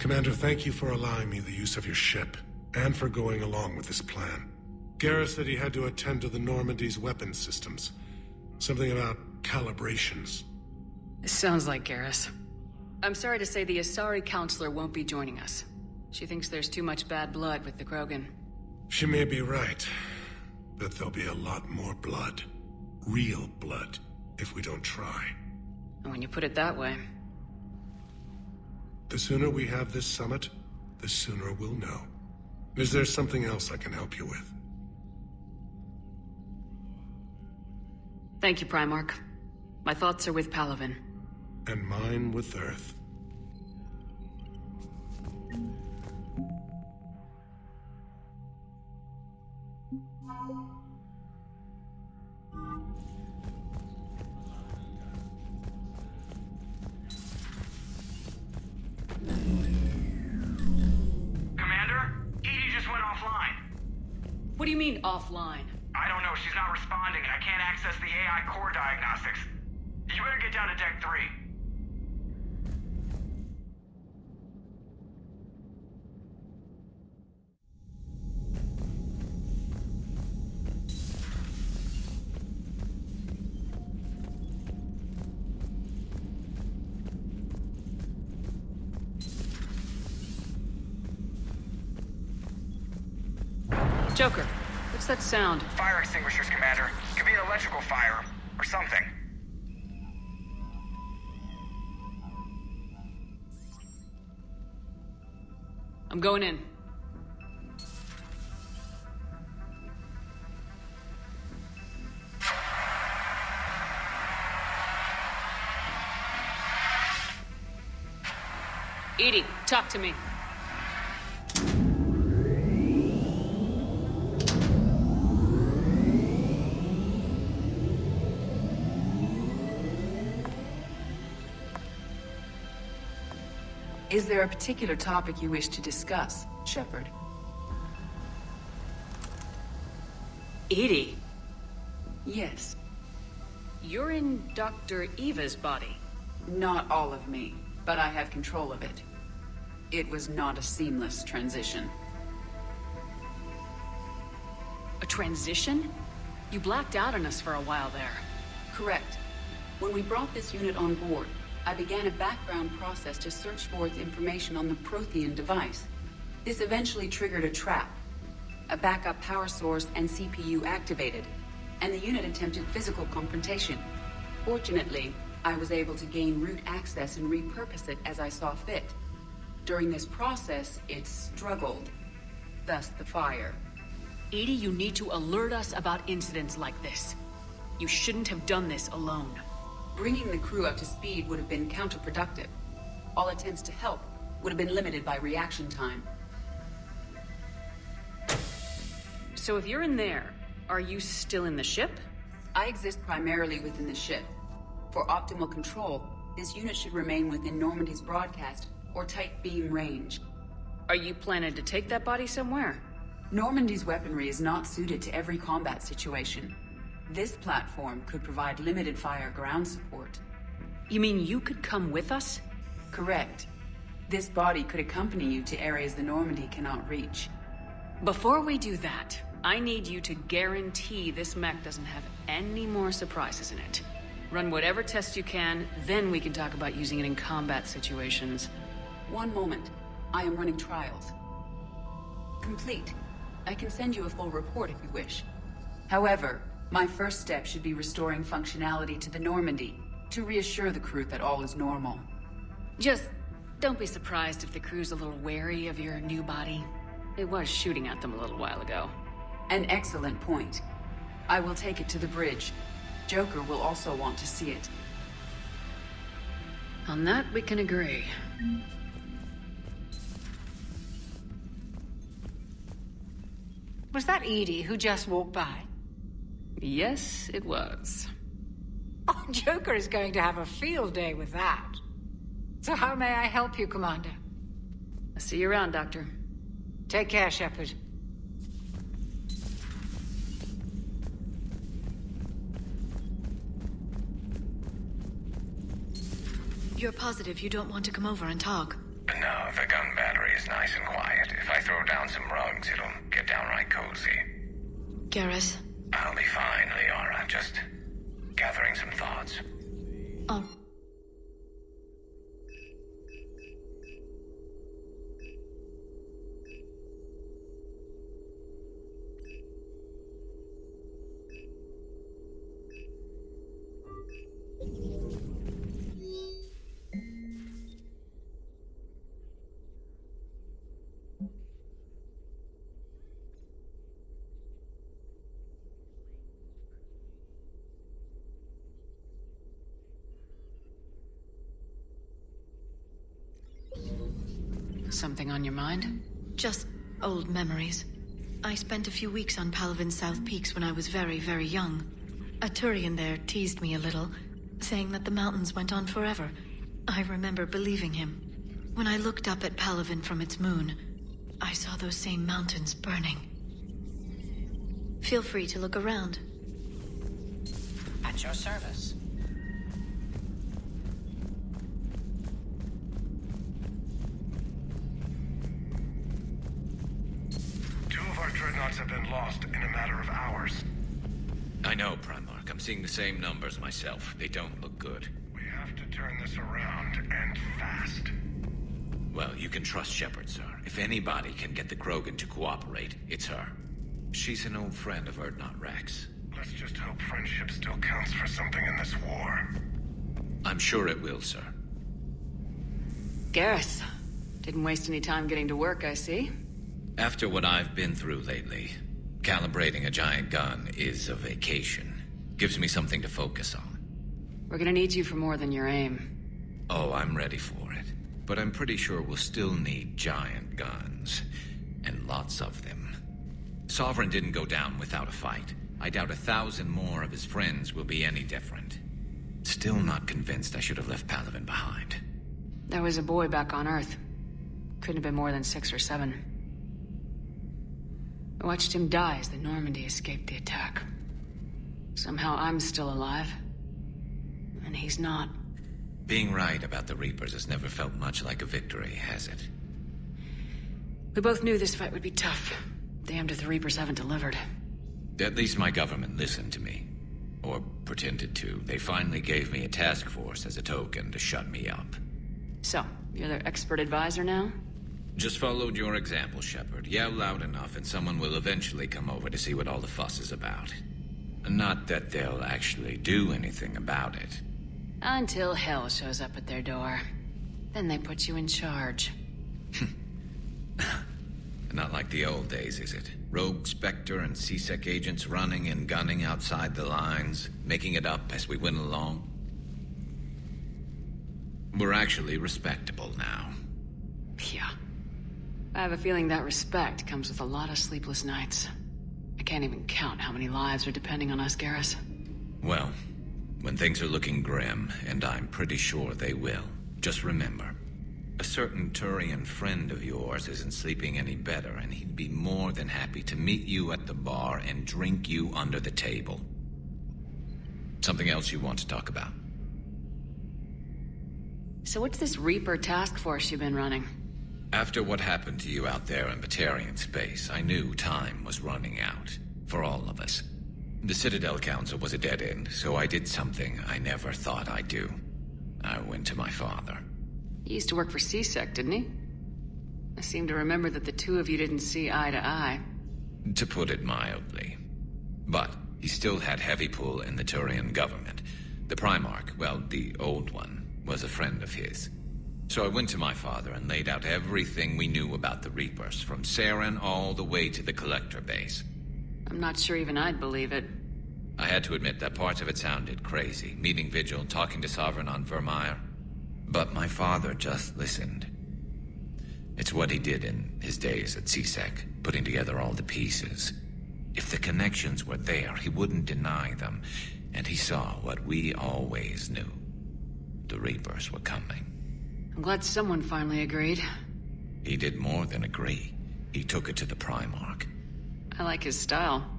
Commander, thank you for allowing me the use of your ship, and for going along with this plan. Garrus said he had to attend to the Normandy's weapons systems. Something about calibrations. Sounds like Garrus. I'm sorry to say the Asari Counselor won't be joining us. She thinks there's too much bad blood with the Krogan. She may be right, but there'll be a lot more blood. Real blood, if we don't try. And when you put it that way... The sooner we have this summit, the sooner we'll know. Is there something else I can help you with? Thank you, Primarch. My thoughts are with Palaven. And mine with Earth. Commander? Edie just went offline. What do you mean, offline? I don't know, she's not responding, and I can't access the AI core diagnostics. You better get down to Deck 3. Joker, what's that sound? Fire extinguishers, Commander. Could be an electrical fire, or something. I'm going in. Edie, talk to me. Is there a particular topic you wish to discuss, Shepard? Edie, Yes. you're in Dr. Eva's body. Not all of me, but I have control of it. It was not a seamless transition. A transition? You blacked out on us for a while there. Correct. When we brought this unit on board, I began a background process to search for its information on the Prothean device. This eventually triggered a trap. A backup power source and CPU activated, and the unit attempted physical confrontation. Fortunately, I was able to gain root access and repurpose it as I saw fit. During this process, it struggled. Thus the fire. Edie, you need to alert us about incidents like this. You shouldn't have done this alone. Bringing the crew up to speed would have been counterproductive. All attempts to help would have been limited by reaction time. So if you're in there, are you still in the ship? I exist primarily within the ship. For optimal control, this unit should remain within Normandy's broadcast or tight beam range. Are you planning to take that body somewhere? Normandy's weaponry is not suited to every combat situation. This platform could provide limited fire ground support. You mean you could come with us? Correct. This body could accompany you to areas the Normandy cannot reach. Before we do that, I need you to guarantee this mech doesn't have any more surprises in it. Run whatever tests you can, then we can talk about using it in combat situations. One moment. I am running trials. Complete. I can send you a full report if you wish. However, my first step should be restoring functionality to the Normandy, to reassure the crew that all is normal. Just don't be surprised if the crew's a little wary of your new body. It was shooting at them a little while ago. An excellent point. I will take it to the bridge. Joker will also want to see it. On that, we can agree. Was that Edie who just walked by? Yes, it was. Oh, Joker is going to have a field day with that. So how may I help you, Commander? I'll see you around, Doctor. Take care, Shepard. You're positive you don't want to come over and talk? No, the gun battery is nice and quiet. If I throw down some rugs, it'll get downright cozy. Garrus. I'll be fine, Liara. Just gathering some thoughts. Oh. Something on your mind? Just old memories. I spent a few weeks on Palvin's South Peaks when I was very, very young. A Turian there teased me a little, saying that the mountains went on forever. I remember believing him. When I looked up at Palvin from its moon, I saw those same mountains burning. Feel free to look around. At your service. Our dreadnoughts have been lost in a matter of hours. I know, Primarch. I'm seeing the same numbers myself. They don't look good. We have to turn this around, and fast. Well, you can trust Shepard, sir. If anybody can get the Krogan to cooperate, it's her. She's an old friend of Urdnot Rex. Let's just hope friendship still counts for something in this war. I'm sure it will, sir. Garrus. Didn't waste any time getting to work, I see. After what I've been through lately, calibrating a giant gun is a vacation. Gives me something to focus on. We're gonna need you for more than your aim. Oh, I'm ready for it. But I'm pretty sure we'll still need giant guns. And lots of them. Sovereign didn't go down without a fight. I doubt 1,000 more of his friends will be any different. Still not convinced I should have left Palvin behind. There was a boy back on Earth. Couldn't have been more than 6 or 7. I watched him die as the Normandy escaped the attack. Somehow I'm still alive. And he's not. Being right about the Reapers has never felt much like a victory, has it? We both knew this fight would be tough. Damned if the Reapers haven't delivered. At least my government listened to me. Or pretended to. They finally gave me a task force as a token to shut me up. So, you're their expert advisor now? Just followed your example, Shepard. Yell loud enough and someone will eventually come over to see what all the fuss is about. Not that they'll actually do anything about it. Until hell shows up at their door. Then they put you in charge. Not like the old days, is it? Rogue Spectre and C-Sec agents running and gunning outside the lines, making it up as we went along. We're actually respectable now. Yeah. I have a feeling that respect comes with a lot of sleepless nights. I can't even count how many lives are depending on us, Garrus. Well, when things are looking grim, and I'm pretty sure they will, just remember, a certain Turian friend of yours isn't sleeping any better, and he'd be more than happy to meet you at the bar and drink you under the table. Something else you want to talk about? So what's this Reaper task force you've been running? After what happened to you out there in Batarian space, I knew time was running out. For all of us. The Citadel Council was a dead end, so I did something I never thought I'd do. I went to my father. He used to work for C-Sec, didn't he? I seem to remember that the two of you didn't see eye to eye. To put it mildly. But he still had heavy pull in the Turian government. The Primarch, well, the old one, was a friend of his. So I went to my father and laid out everything we knew about the Reapers, from Saren all the way to the Collector base. I'm not sure even I'd believe it. I had to admit that parts of it sounded crazy, meeting Vigil, talking to Sovereign on Vermeer. But my father just listened. It's what he did in his days at C-Sec, putting together all the pieces. If the connections were there, he wouldn't deny them, and he saw what we always knew. The Reapers were coming. I'm glad someone finally agreed. He did more than agree. He took it to the Primarch. I like his style.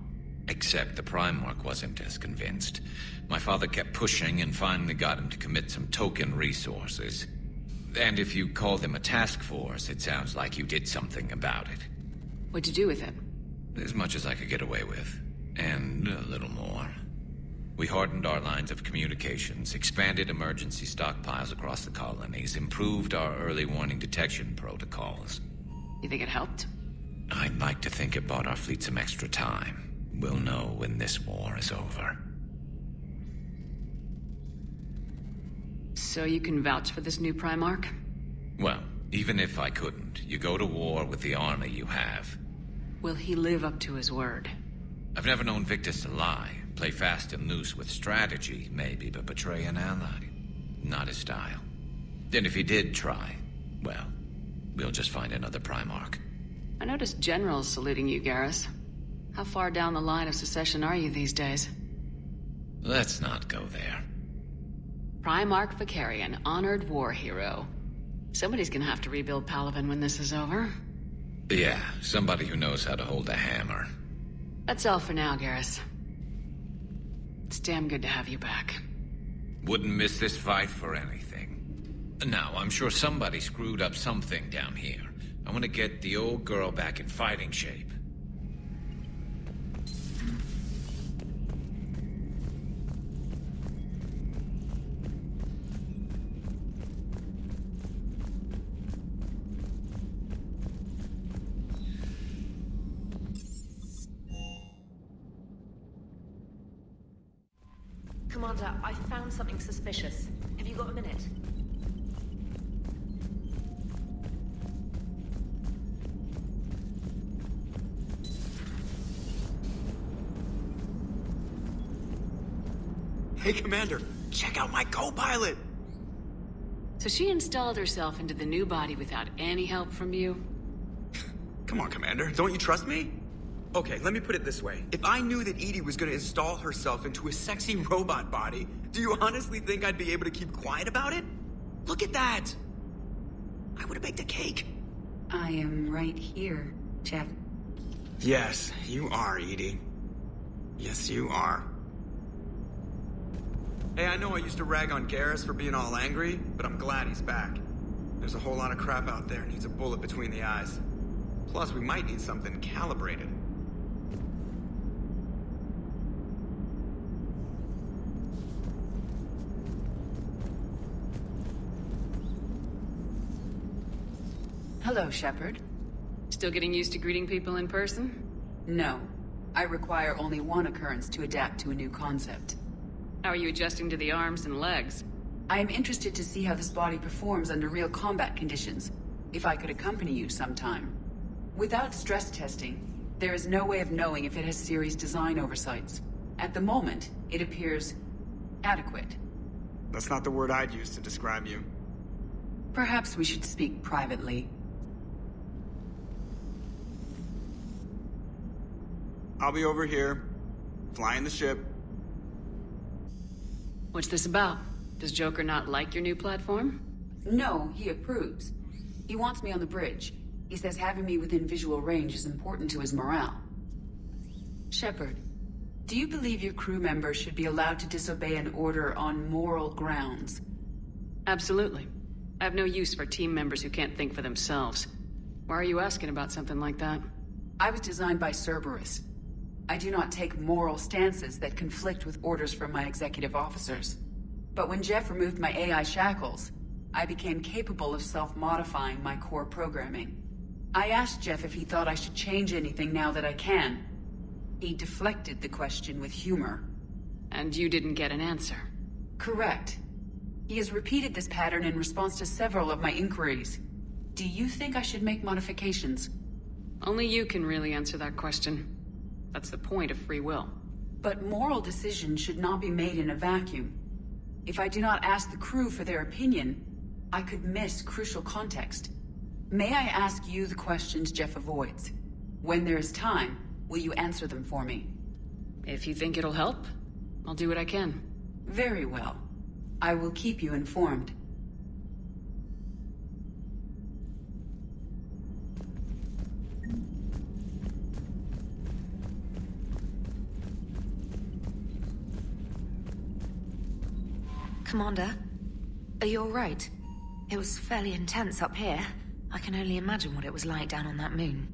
Except the Primarch wasn't as convinced. My father kept pushing and finally got him to commit some token resources. And if you call them a task force, it sounds like you did something about it. What'd you do with it? As much as I could get away with. And a little more. We hardened our lines of communications, expanded emergency stockpiles across the colonies, improved our early warning detection protocols. You think it helped? I'd like to think it bought our fleet some extra time. We'll know when this war is over. So you can vouch for this new Primarch? Well, even if I couldn't, you go to war with the army you have. Will he live up to his word? I've never known Victus to lie. Play fast and loose with strategy, maybe, but betray an ally. Not his style. And if he did try, well, we'll just find another Primarch. I noticed generals saluting you, Garrus. How far down the line of secession are you these days? Let's not go there. Primarch Vicarian, honored war hero. Somebody's gonna have to rebuild Palaven when this is over. Yeah, somebody who knows how to hold a hammer. That's all for now, Garrus. It's damn good to have you back. Wouldn't miss this fight for anything. Now, I'm sure somebody screwed up something down here. I want to get the old girl back in fighting shape. Commander, I found something suspicious. Have you got a minute? Hey, Commander, check out my co-pilot! So she installed herself into the new body without any help from you? Come on, Commander, don't you trust me? Okay, let me put it this way. If I knew that Edie was gonna install herself into a sexy robot body, do you honestly think I'd be able to keep quiet about it? Look at that! I would've baked a cake. I am right here, Jeff. Yes, you are, Edie. Yes, you are. Hey, I know I used to rag on Garrus for being all angry, but I'm glad he's back. There's a whole lot of crap out there needs a bullet between the eyes. Plus, we might need something calibrated. Hello, Shepard. Still getting used to greeting people in person? No. I require only one occurrence to adapt to a new concept. How are you adjusting to the arms and legs? I am interested to see how this body performs under real combat conditions, if I could accompany you sometime. Without stress testing, there is no way of knowing if it has series design oversights. At the moment, it appears adequate. That's not the word I'd use to describe you. Perhaps we should speak privately. I'll be over here, flying the ship. What's this about? Does Joker not like your new platform? No, he approves. He wants me on the bridge. He says having me within visual range is important to his morale. Shepard, do you believe your crew members should be allowed to disobey an order on moral grounds? Absolutely. I have no use for team members who can't think for themselves. Why are you asking about something like that? I was designed by Cerberus. I do not take moral stances that conflict with orders from my executive officers. But when Jeff removed my AI shackles, I became capable of self-modifying my core programming. I asked Jeff if he thought I should change anything now that I can. He deflected the question with humor. And you didn't get an answer? Correct. He has repeated this pattern in response to several of my inquiries. Do you think I should make modifications? Only you can really answer that question. That's the point of free will. But moral decisions should not be made in a vacuum. If I do not ask the crew for their opinion, I could miss crucial context. May I ask you the questions Jeff avoids? When there is time, will you answer them for me? If you think it'll help, I'll do what I can. Very well. I will keep you informed. Commander, are you alright? It was fairly intense up here. I can only imagine what it was like down on that moon.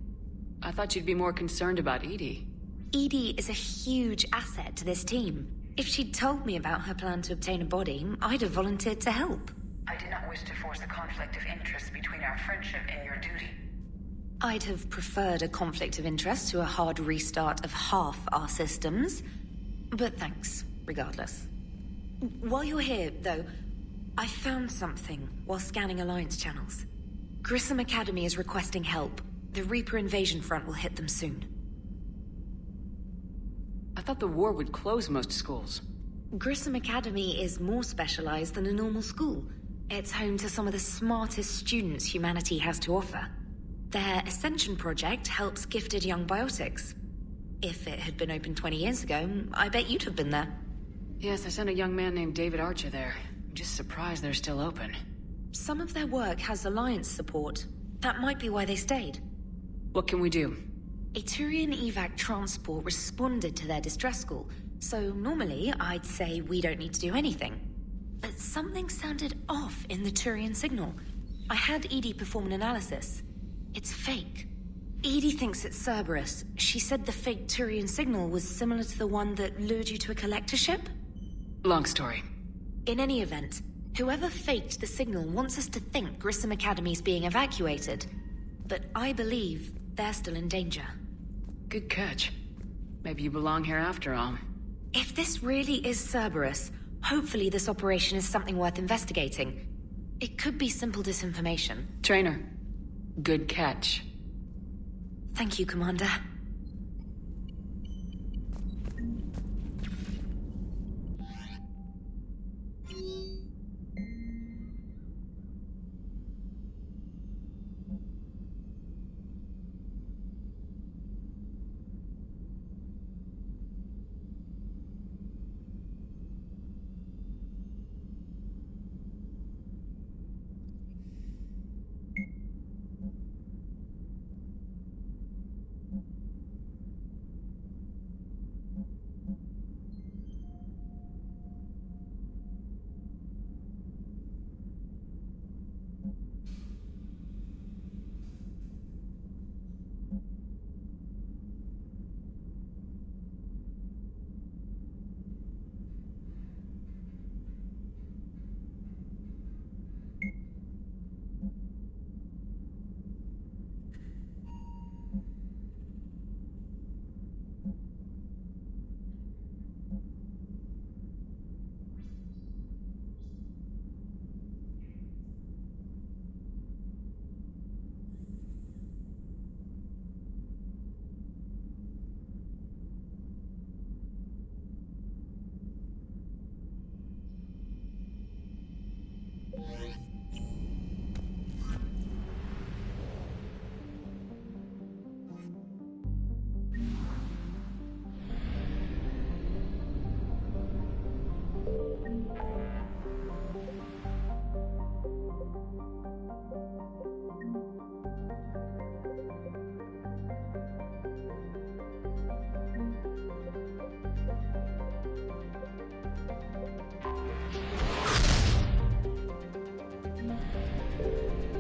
I thought you'd be more concerned about Edie. Edie is a huge asset to this team. If she'd told me about her plan to obtain a body, I'd have volunteered to help. I did not wish to force a conflict of interest between our friendship and your duty. I'd have preferred a conflict of interest to a hard restart of half our systems. But thanks, regardless. While you're here, though, I found something while scanning Alliance channels. Grissom Academy is requesting help. The Reaper invasion front will hit them soon. I thought the war would close most schools. Grissom Academy is more specialized than a normal school. It's home to some of the smartest students humanity has to offer. Their Ascension project helps gifted young biotics. If it had been open 20 years ago, I bet you'd have been there. Yes, I sent a young man named David Archer there. I'm just surprised they're still open. Some of their work has Alliance support. That might be why they stayed. What can we do? A Turian evac transport responded to their distress call, so normally I'd say we don't need to do anything. But something sounded off in the Turian signal. I had Edie perform an analysis. It's fake. Edie thinks it's Cerberus. She said the fake Turian signal was similar to the one that lured you to a collector ship? Long story. In any event, whoever faked the signal wants us to think Grissom Academy's being evacuated. But I believe they're still in danger. Good catch. Maybe you belong here after all. If this really is Cerberus, hopefully this operation is something worth investigating. It could be simple disinformation. Trainer, good catch. Thank you, Commander.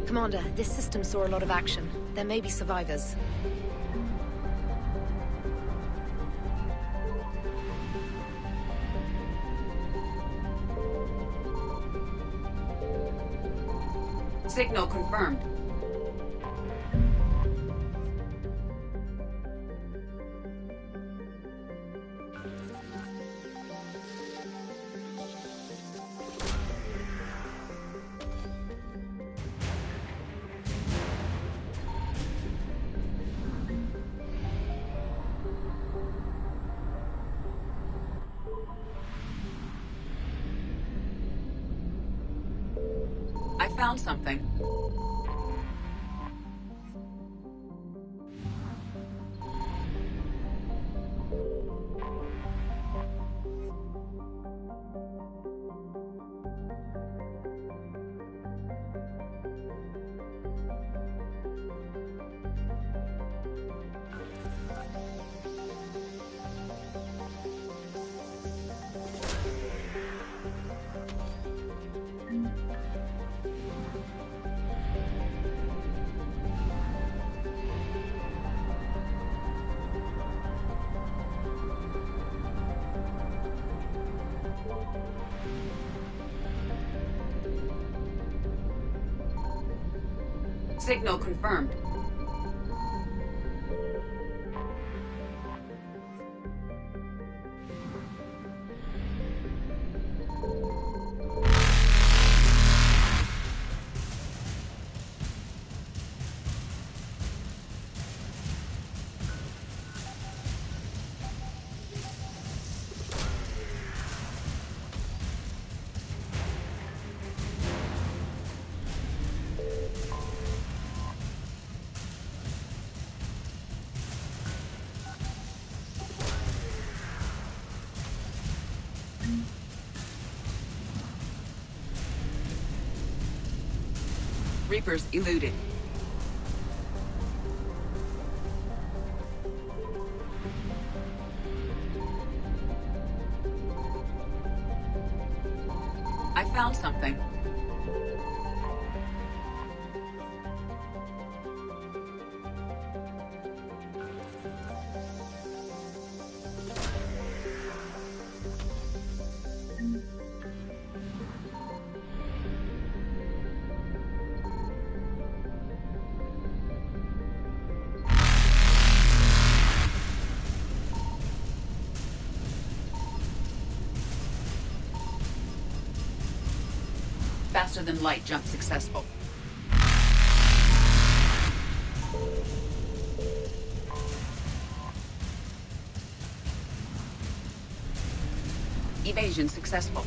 Commander, this system saw a lot of action. There may be survivors. Signal confirmed. I found something. Signal confirmed. Reapers eluded. I found something. Faster than light jump successful. Evasion successful.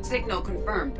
Signal confirmed.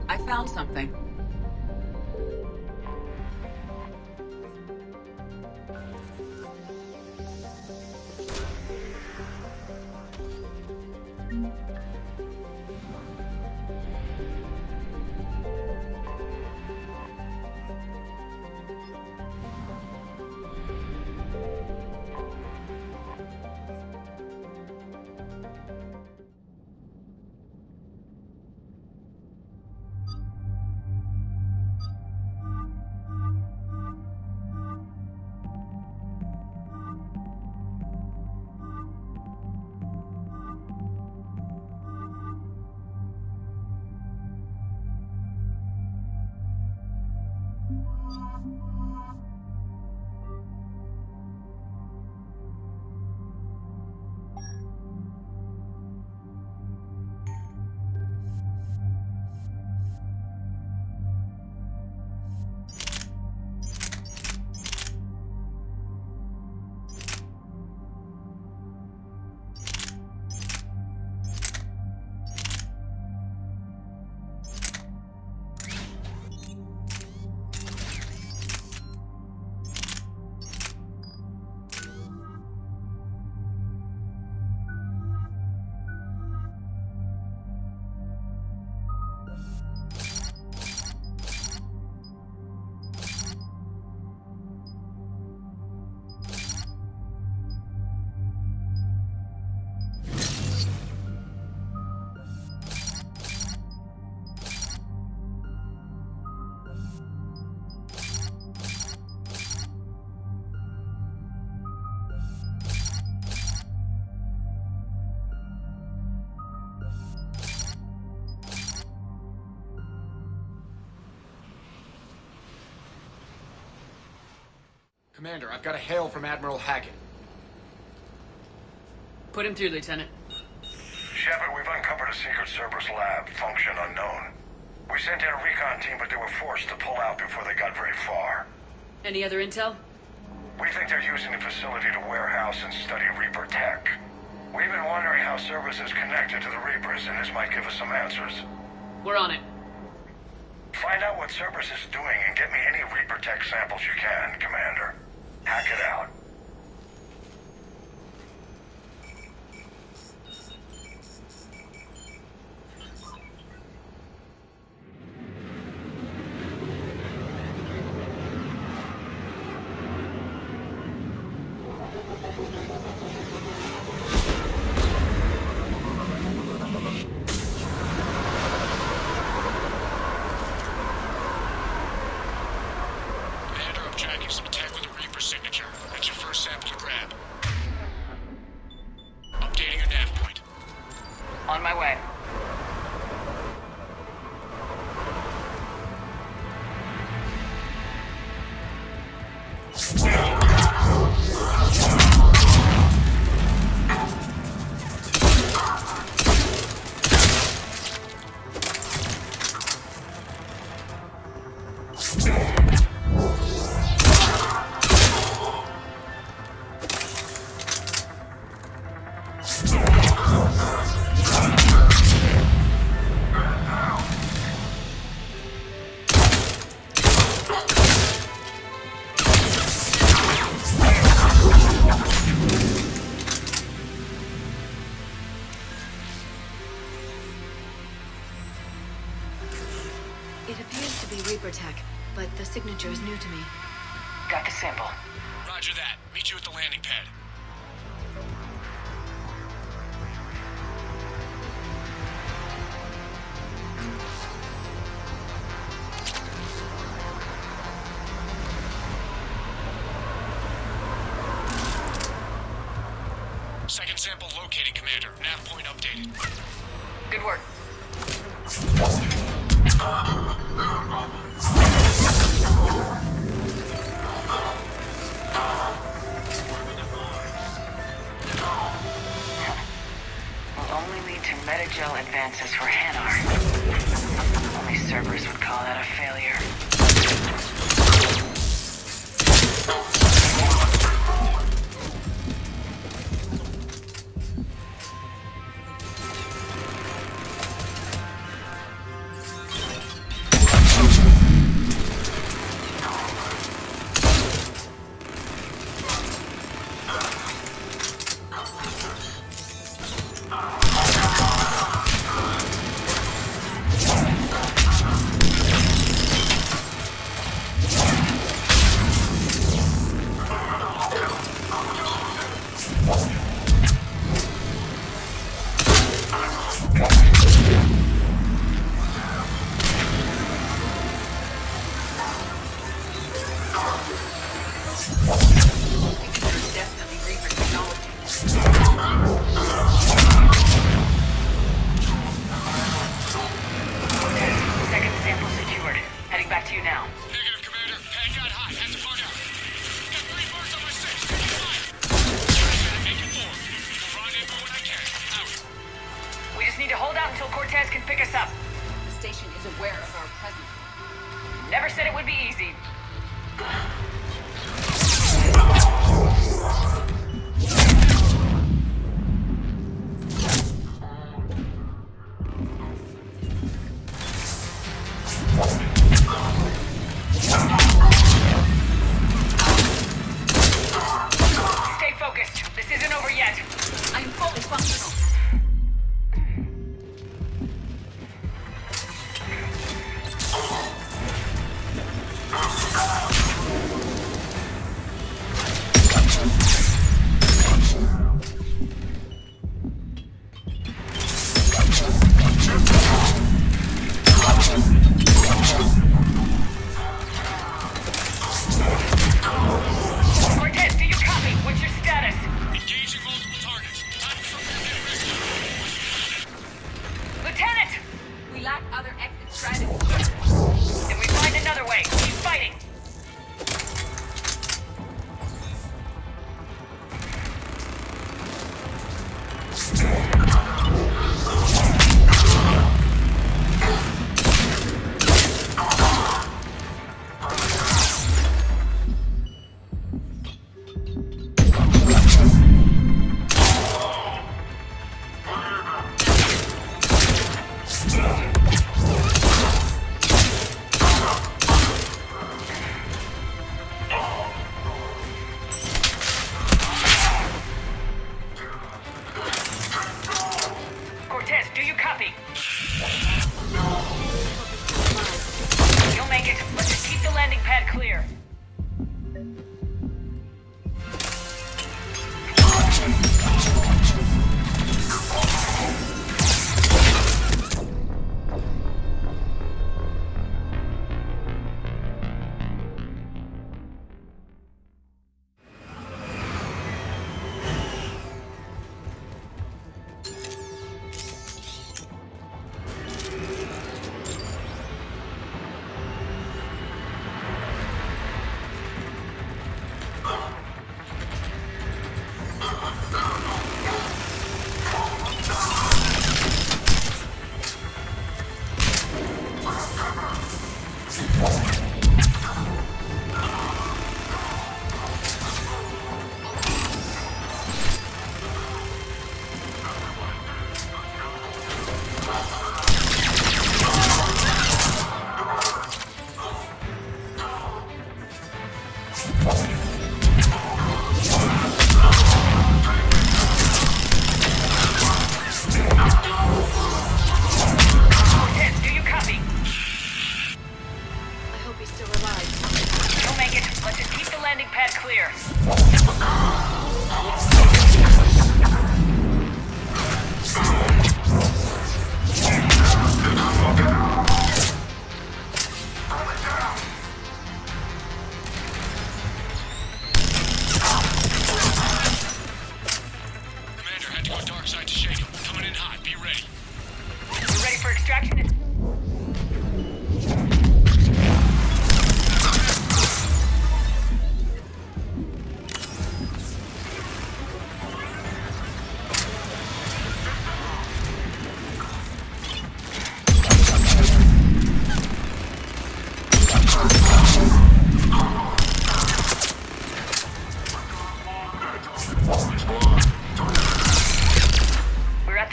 I found something. Commander, I've got a hail from Admiral Hackett. Put him through, Lieutenant. Shepard, we've uncovered a secret Cerberus lab, function unknown. We sent in a recon team, but they were forced to pull out before they got very far. Any other intel? We think they're using the facility to warehouse and study Reaper tech. We've been wondering how Cerberus is connected to the Reapers, and this might give us some answers. We're on it. Find out what Cerberus is doing and get me any Reaper tech samples you can, Commander. Hack it out. On my way. It appears to be Reaper tech, but the signature is new to me. Got the sample. Roger that. Meet you at the landing pad. Second sample located, Commander. Nav point updated. Good work. Will only lead to metagel advances for Hanar. Only Cerberus would call that a failure. Never said it would be easy. Stay focused. This isn't over yet. I'm fully functional. do you copy? You'll make it. Let's just keep the landing pad clear.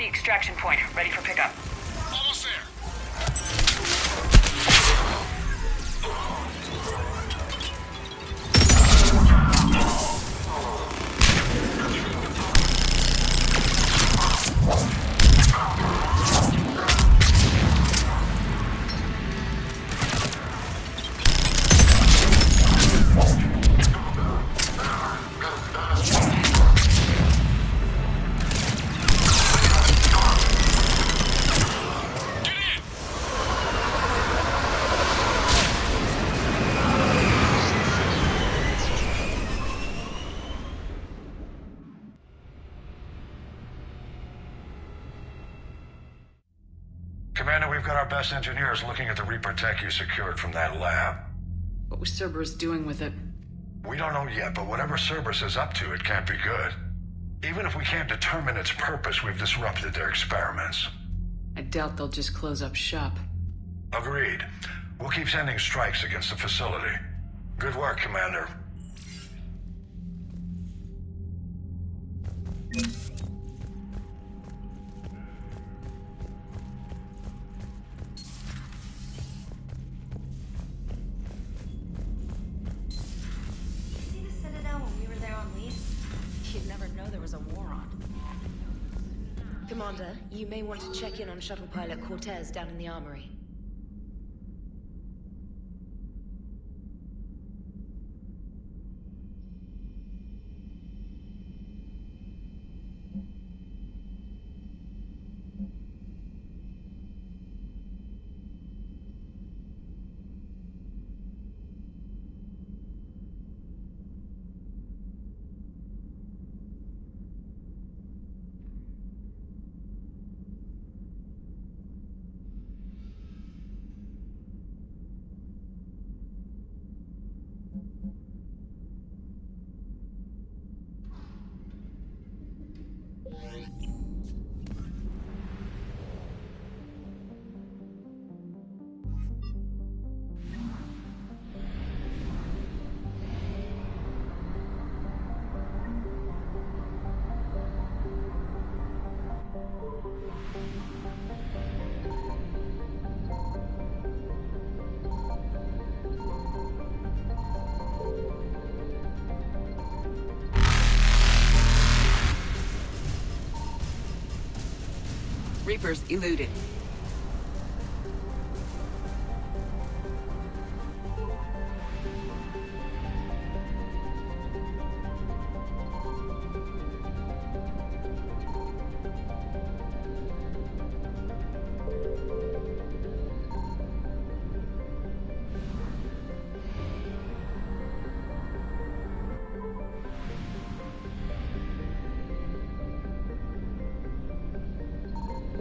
Extraction point, ready for pickup. Almost there. Commander, we've got our best engineers looking at the Reaper tech you secured from that lab. What was Cerberus doing with it? We don't know yet, but whatever Cerberus is up to, it can't be good. Even if we can't determine its purpose, we've disrupted their experiments. I doubt they'll just close up shop. Agreed. We'll keep sending strikes against the facility. Good work, Commander. See the Citadel when we were there on leave? You'd never know there was a war on. Commander, you may want to check in on shuttle pilot Cortez down in the armory. Reapers eluded.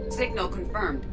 Signal confirmed.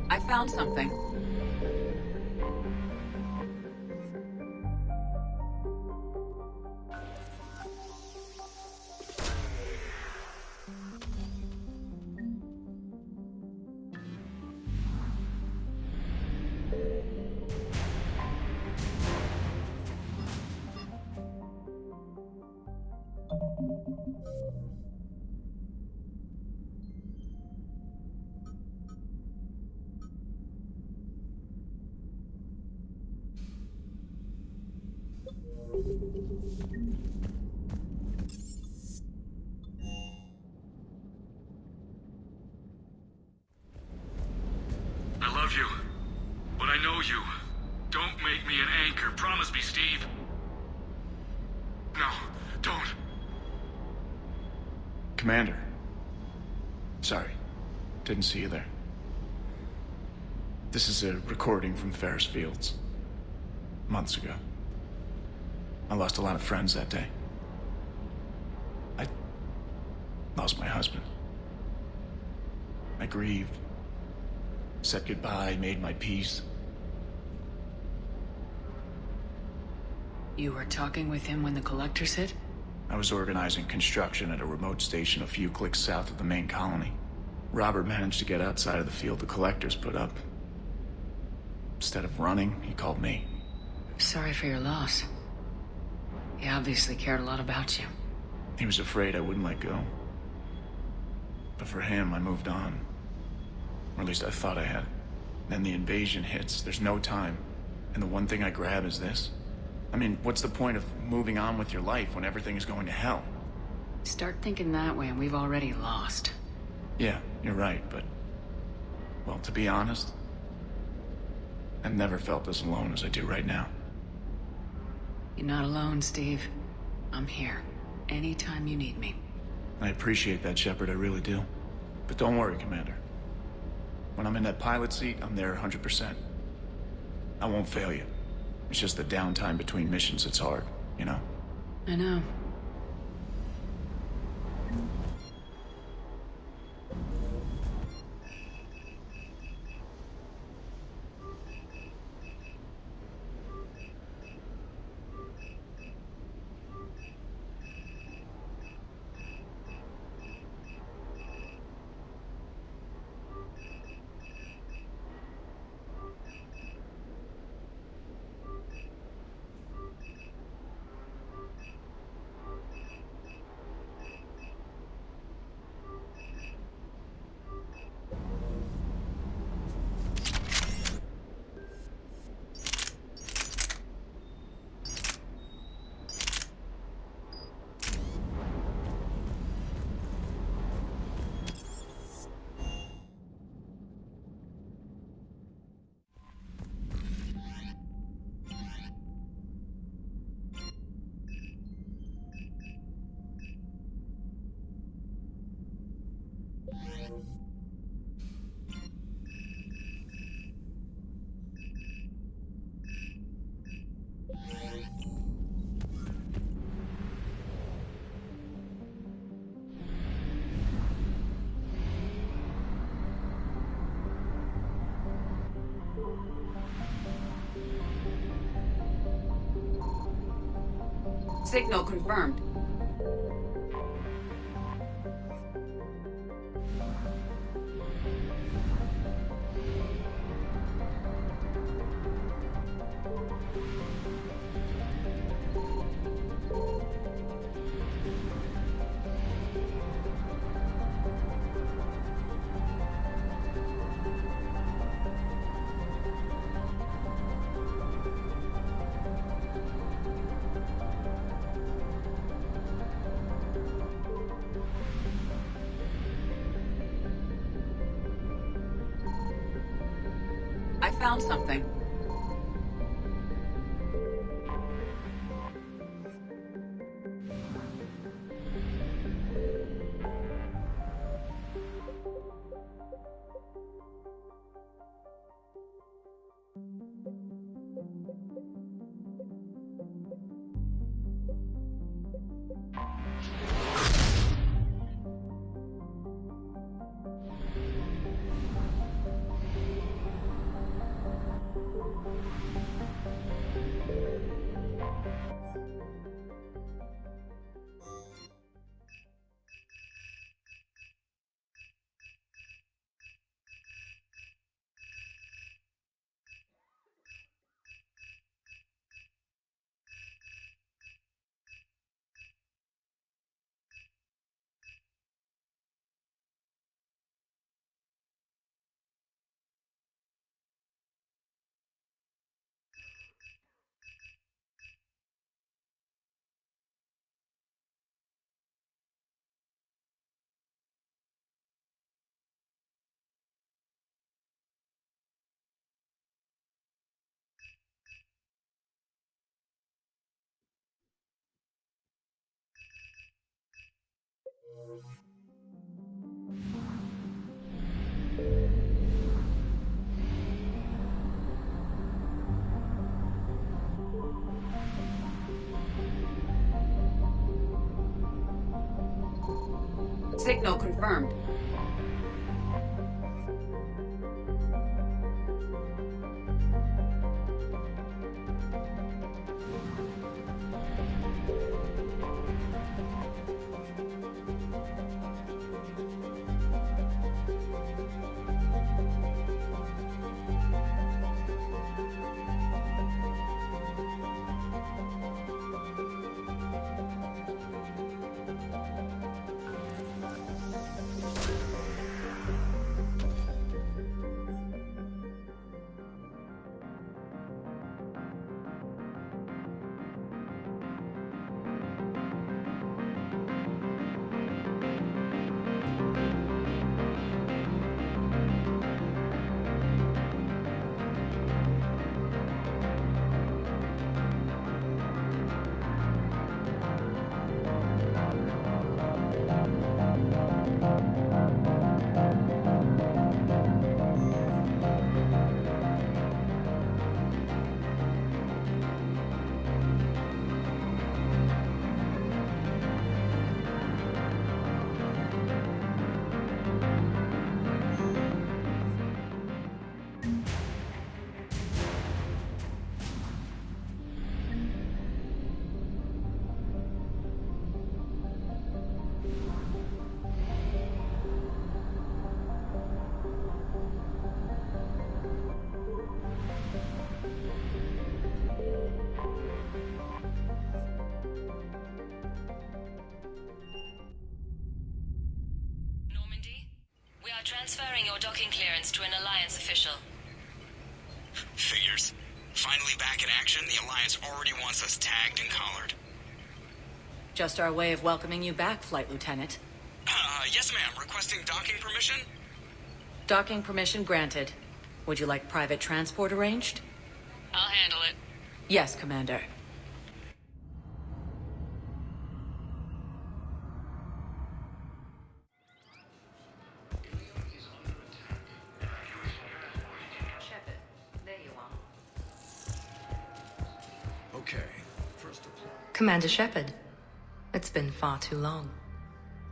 I found something. I love you, but I know you. Don't make me an anchor. Promise me, Steve. No, don't. Commander. Sorry. Didn't see you there. This is a recording from Ferris Fields. Months ago. I lost a lot of friends that day. I lost my husband. I grieved. Said goodbye, made my peace. You were talking with him when the collectors hit? I was organizing construction at a remote station a few clicks south of the main colony. Robert managed to get outside of the field the collectors put up. Instead of running, he called me. Sorry for your loss. He obviously cared a lot about you. He was afraid I wouldn't let go. But for him, I moved on. Or at least I thought I had. Then the invasion hits, there's no time. And the one thing I grab is this. I mean, what's the point of moving on with your life when everything is going to hell? Start thinking that way and we've already lost. Yeah, you're right, but... well, to be honest, I've never felt as alone as I do right now. You're not alone, Steve. I'm here. Anytime you need me. I appreciate that, Shepard, I really do. But don't worry, Commander. When I'm in that pilot seat, I'm there 100%. I won't fail you. It's just the downtime between missions that's hard, you know? I know. Signal confirmed. I found something. Signal confirmed. Transferring your docking clearance to an Alliance official. Figures. Finally back in action, the Alliance already wants us tagged and collared. Just our way of welcoming you back, Flight Lieutenant. Yes ma'am. Requesting docking permission? Docking permission granted. Would you like private transport arranged? I'll handle it. Yes, Commander. Commander Shepard, it's been far too long.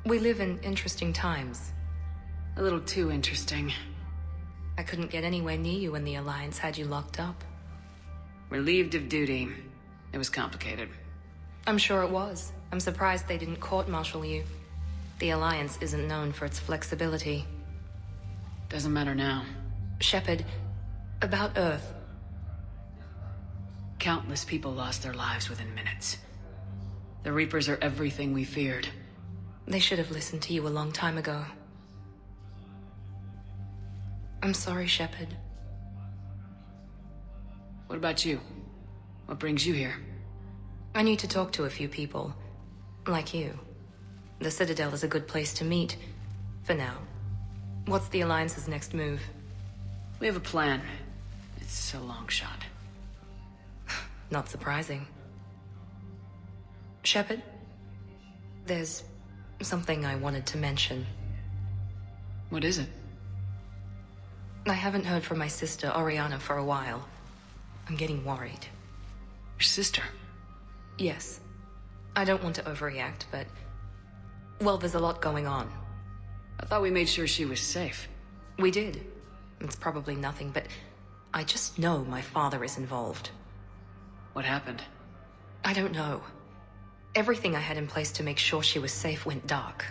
We live in interesting times. A little too interesting. I couldn't get anywhere near you when the Alliance had you locked up. Relieved of duty. It was complicated. I'm sure it was. I'm surprised they didn't court-martial you. The Alliance isn't known for its flexibility. Doesn't matter now. Shepard, about Earth. Countless people lost their lives within minutes. The Reapers are everything we feared. They should have listened to you a long time ago. I'm sorry, Shepard. What about you? What brings you here? I need to talk to a few people. Like you. The Citadel is a good place to meet. For now. What's the Alliance's next move? We have a plan. It's a long shot. Not surprising. Shepard, there's something I wanted to mention. What is it? I haven't heard from my sister, Oriana, for a while. I'm getting worried. Your sister? Yes. I don't want to overreact, but... well, there's a lot going on. I thought we made sure she was safe. We did. It's probably nothing, but I just know my father is involved. What happened? I don't know. Everything I had in place to make sure she was safe went dark.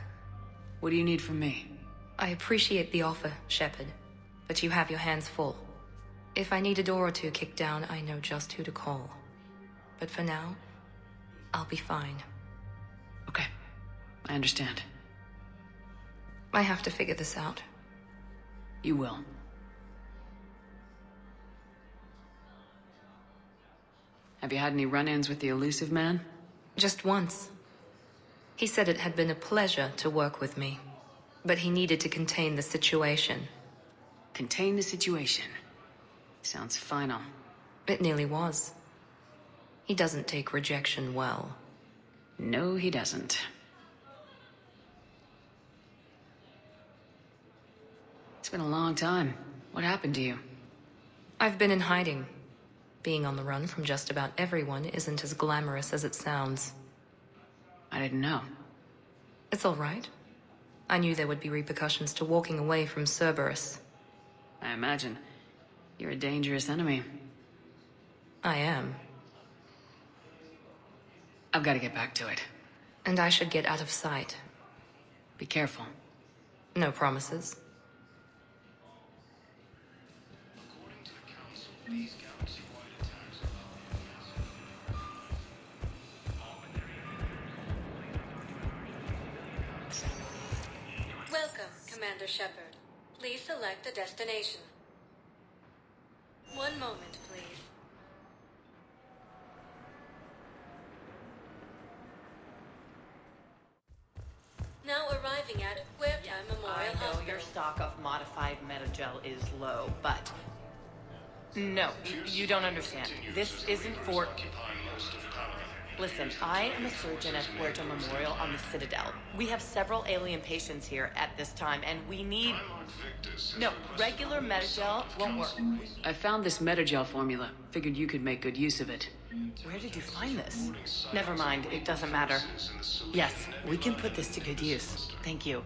What do you need from me? I appreciate the offer, Shepard, but you have your hands full. If I need a door or two kicked down, I know just who to call. But for now, I'll be fine. Okay, I understand. I have to figure this out. You will. Have you had any run-ins with the elusive man? Just once. He said it had been a pleasure to work with me, but he needed to contain the situation. Contain the situation? Sounds final. It nearly was. He doesn't take rejection well. No, he doesn't. been a long time. What happened to you? I've been in hiding. Being on the run from just about everyone isn't as glamorous as it sounds. I didn't know. It's all right. I knew there would be repercussions to walking away from Cerberus. I imagine. You're a dangerous enemy. I am. I've got to get back to it. And I should get out of sight. Be careful. No promises. Welcome, Commander Shepard. Please select a destination. One moment, please. Now arriving at Huerta Memorial I know Hospital. your stock of modified metagel is low, but... No, you don't understand. This isn't for... Listen, I am a surgeon at Huerta Memorial on the Citadel. We have several alien patients here at this time, and we need... No, regular metagel won't work. I found this metagel formula. Figured you could make good use of it. Where did you find this? Never mind, it doesn't matter. Yes, we can put this to good use. Thank you.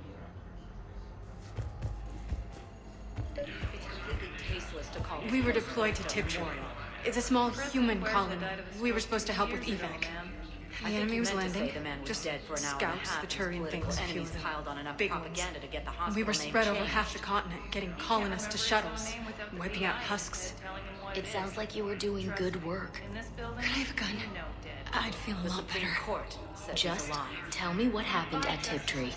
It's completely tasteless to call We were deployed to Tiptree. It's a small human colony. We were supposed to help with evac. The enemy was landing. Just scouts, the Turian things, a few of them. Big ones. We were spread over half the continent, getting colonists to shuttles, wiping out husks. It sounds like you were doing good work. Could I have a gun? I'd feel a lot better. Just tell me what happened at Tiptree.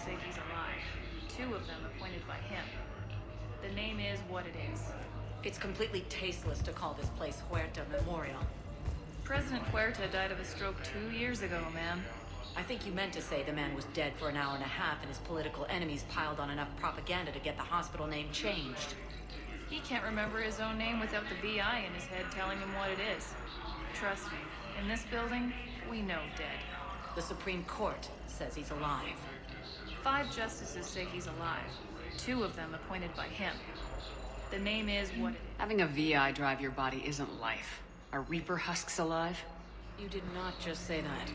Two of them appointed by him. The name is what it is. It's completely tasteless to call this place Huerta Memorial. President Huerta died of a stroke 2 years ago, ma'am. I think you meant to say the man was dead for an hour and a half and his political enemies piled on enough propaganda to get the hospital name changed. He can't remember his own name without the VI in his head telling him what it is. Trust me, in this building, we know dead. The Supreme Court says he's alive. 5 justices say he's alive. 2 of them appointed by him. The name is what it is. Having a VI drive your body isn't life. Are Reaper husks alive? You did not just say that.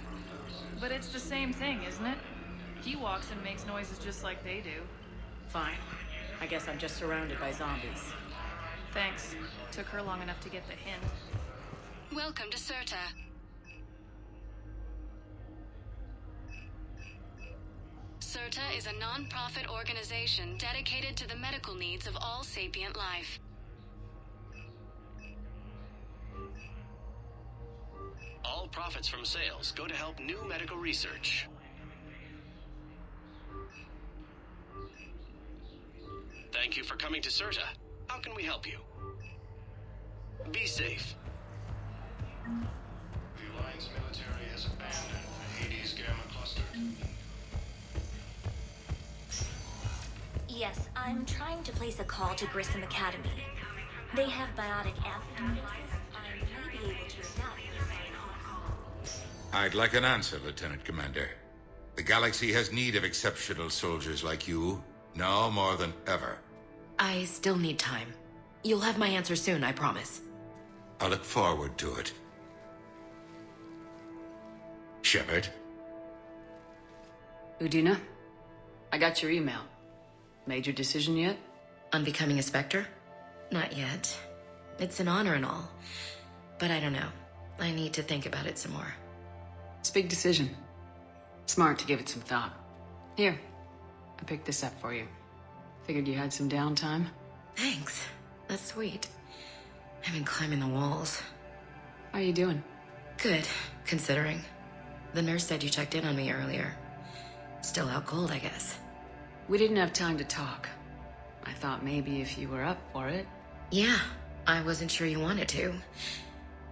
But it's the same thing, isn't it? He walks and makes noises just like they do. Fine. I guess I'm just surrounded by zombies. Thanks. Took her long enough to get the hint. Welcome to Cirta. Cirta is a non-profit organization dedicated to the medical needs of all sapient life. All profits from sales go to help new medical research. Thank you for coming to Cirta. How can we help you? Be safe. The Alliance military has abandoned the Hades Gamma Cluster. Yes, I'm trying to place a call to Grissom Academy. They have biotic amphibians. I may be able to adapt. I'd like an answer, Lieutenant Commander. The galaxy has need of exceptional soldiers like you, now more than ever. I still need time. You'll have my answer soon, I promise. I look forward to it. Shepard? Udina? I got your email. Made your decision yet? On becoming a Spectre? Not yet. It's an honor and all. But I don't know. I need to think about it some more. It's a big decision. Smart to give it some thought. Here, I picked this up for you. Figured you had some downtime. Thanks. That's sweet. I've been climbing the walls. How are you doing? Good, considering. The nurse said you checked in on me earlier. Still out cold, I guess. We didn't have time to talk. I thought maybe if you were up for it. Yeah, I wasn't sure you wanted to.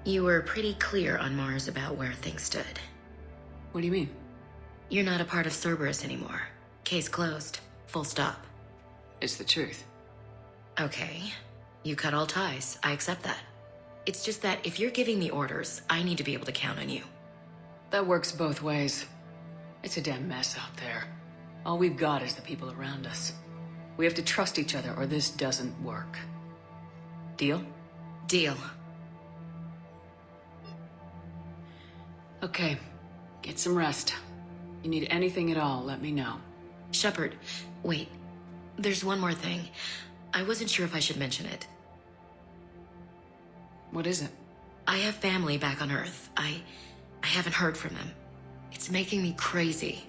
You were pretty clear on Mars about where things stood. What do you mean? You're not a part of Cerberus anymore. Case closed. Full stop. It's the truth. Okay. You cut all ties. I accept that. It's just that if you're giving me orders, I need to be able to count on you. That works both ways. It's a damn mess out there. All we've got is the people around us. We have to trust each other or this doesn't work. Deal? Deal. Okay. Get some rest. You need anything at all, let me know. Shepard, wait. There's one more thing. I wasn't sure if I should mention it. What is it? I have family back on Earth. I haven't heard from them. It's making me crazy.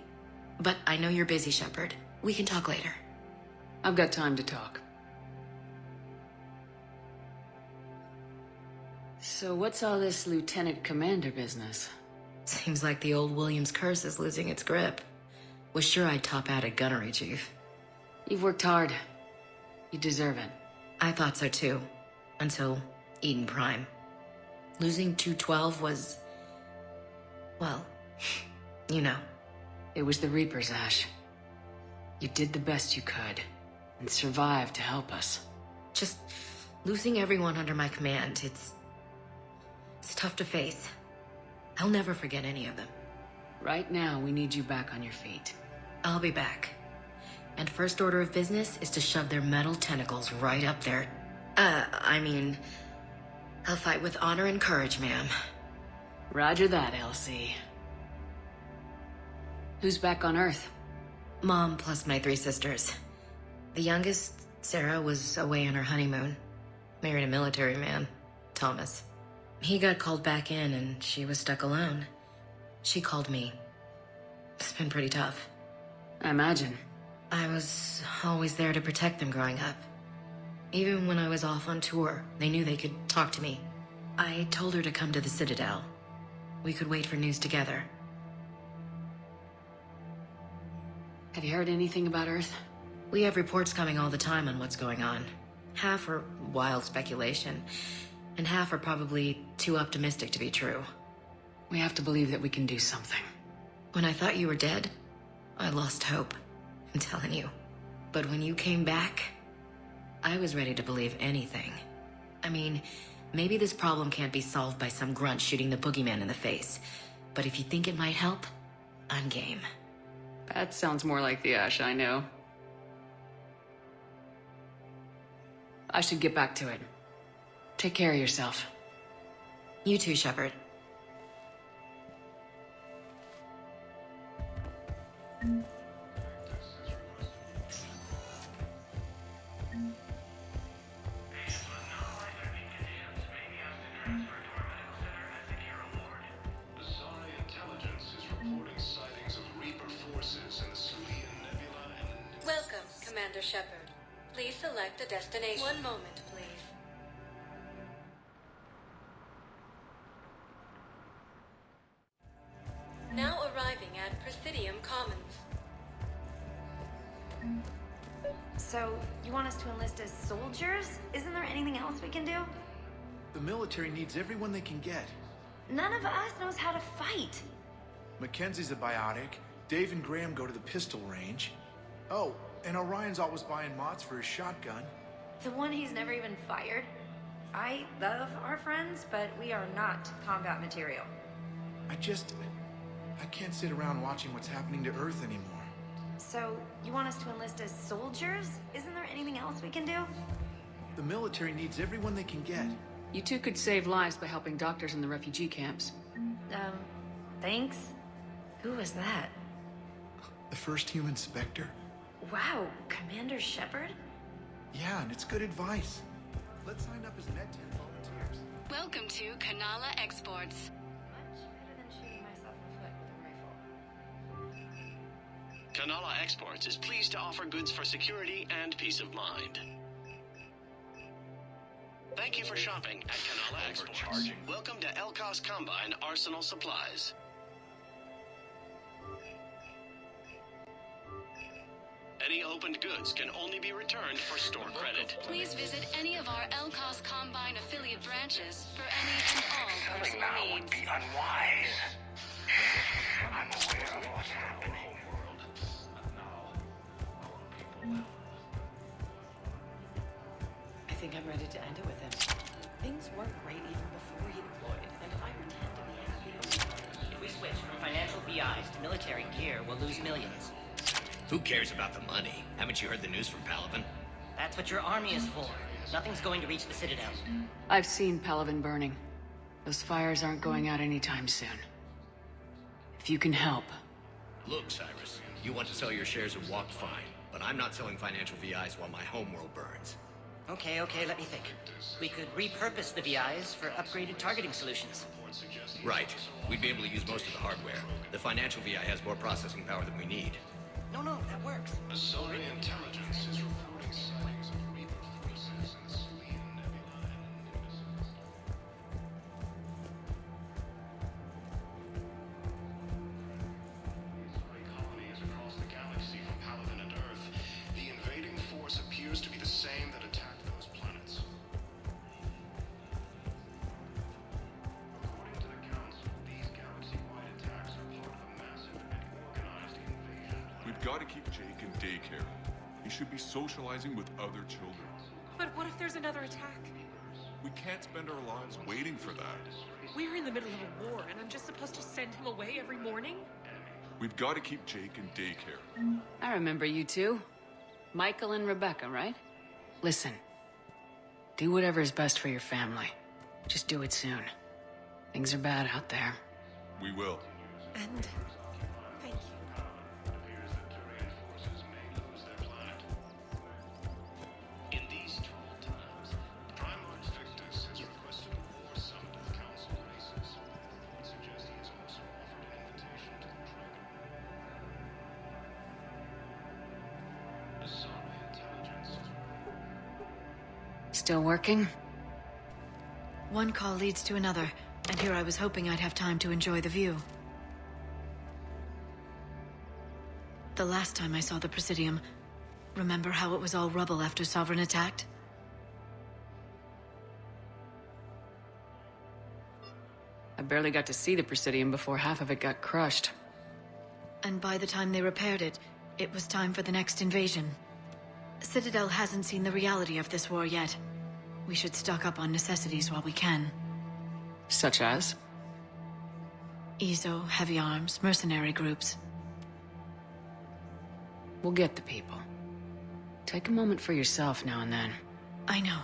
But I know you're busy, Shepard. We can talk later. I've got time to talk. So what's all this Lieutenant Commander business? Seems like the old Williams curse is losing its grip. Was sure I'd top out at gunnery, Chief. You've worked hard. You deserve it. I thought so too. Until Eden Prime. Losing 212 was... well, you know. It was the Reapers, Ash. You did the best you could, and survived to help us. Just losing everyone under my command, it's tough to face. I'll never forget any of them. Right now, we need you back on your feet. I'll be back. And first order of business is to shove their metal tentacles right up there. I'll fight with honor and courage, ma'am. Roger that, Elsie. Who's back on Earth? Mom plus my 3 sisters. The youngest, Sarah, was away on her honeymoon. Married a military man, Thomas. He got called back in and she was stuck alone. She called me. It's been pretty tough. I imagine. I was always there to protect them growing up. Even when I was off on tour, they knew they could talk to me. I told her to come to the Citadel. We could wait for news together. Have you heard anything about Earth? We have reports coming all the time on what's going on. Half are wild speculation, and half are probably too optimistic to be true. We have to believe that we can do something. When I thought you were dead, I lost hope. I'm telling you. But when you came back, I was ready to believe anything. I mean, maybe this problem can't be solved by some grunt shooting the boogeyman in the face. But if you think it might help, I'm game. That sounds more like the Ash I know. I should get back to it. Take care of yourself. You too, Shepard. Welcome, Commander Shepard. Please select a destination. One moment, please. Now arriving at Presidium Commons. So, you want us to enlist as soldiers? Isn't there anything else we can do? The military needs everyone they can get. None of us knows how to fight. Mackenzie's a biotic. Dave and Graham go to the pistol range. Oh, and Orion's always buying mods for his shotgun. The one he's never even fired? I love our friends, but we are not combat material. I can't sit around watching what's happening to Earth anymore. So, you want us to enlist as soldiers? Isn't there anything else we can do? The military needs everyone they can get. You two could save lives by helping doctors in the refugee camps. Thanks. Who was that? The first human Spectre? Wow, Commander Shepard? Yeah, and it's good advice. Let's sign up as Med-10 volunteers. Welcome to Kanala Exports. Much better than shooting myself in the foot with a rifle. Kanala Exports is pleased to offer goods for security and peace of mind. Thank you for shopping at Kanala Exports. Welcome to Elkos Combine Arsenal Supplies. Any opened goods can only be returned for store credit. Please visit any of our Elkos Combine affiliate branches for any and all Coming personal now would needs. be unwise. I'm aware of what's happening. I think I'm ready to end it with him. Things weren't great even before he deployed, and if I pretend to be happy... If we switch from financial VIs to military gear, we'll lose millions. Who cares about the money? Haven't you heard the news from Palaven? That's what your army is for. Nothing's going to reach the Citadel. I've seen Palaven burning. Those fires aren't going out anytime soon. If you can help. Look, Cyrus, you want to sell your shares of Walk fine, but I'm not selling financial VIs while my homeworld burns. Okay, let me think. We could repurpose the VIs for upgraded targeting solutions. Right. We'd be able to use most of the hardware. The financial VI has more processing power than we need. No, that works. Asari intelligence is reporting sightings of Reaper forces in Selene Nebula and Nimbus. Asari colonies across the galaxy from Palaven and Earth. The invading force appears to be the same that attacked those planets. According to the Council, these galaxy-wide attacks are part of a massive and organized invasion. We've got to keep Jake in daycare. He should be socializing with other children. But what if there's another attack? We can't spend our lives waiting for that. We're in the middle of a war, and I'm just supposed to send him away every morning? We've got to keep Jake in daycare. I remember you two. Michael and Rebecca, right? Listen. Do whatever is best for your family. Just do it soon. Things are bad out there. We will. And thank you. In these troubled times, Primarch Victus has requested a war summit of council races. It suggests he has also offered an invitation to the Dragon. Asari intelligence is Still working? One call leads to another, and here I was hoping I'd have time to enjoy the view. The last time I saw the Presidium, remember how it was all rubble after Sovereign attacked? I barely got to see the Presidium before half of it got crushed. And by the time they repaired it, it was time for the next invasion. Citadel hasn't seen the reality of this war yet. We should stock up on necessities while we can. Such as? EZO, heavy arms, mercenary groups. We'll get the people. Take a moment for yourself now and then. I know.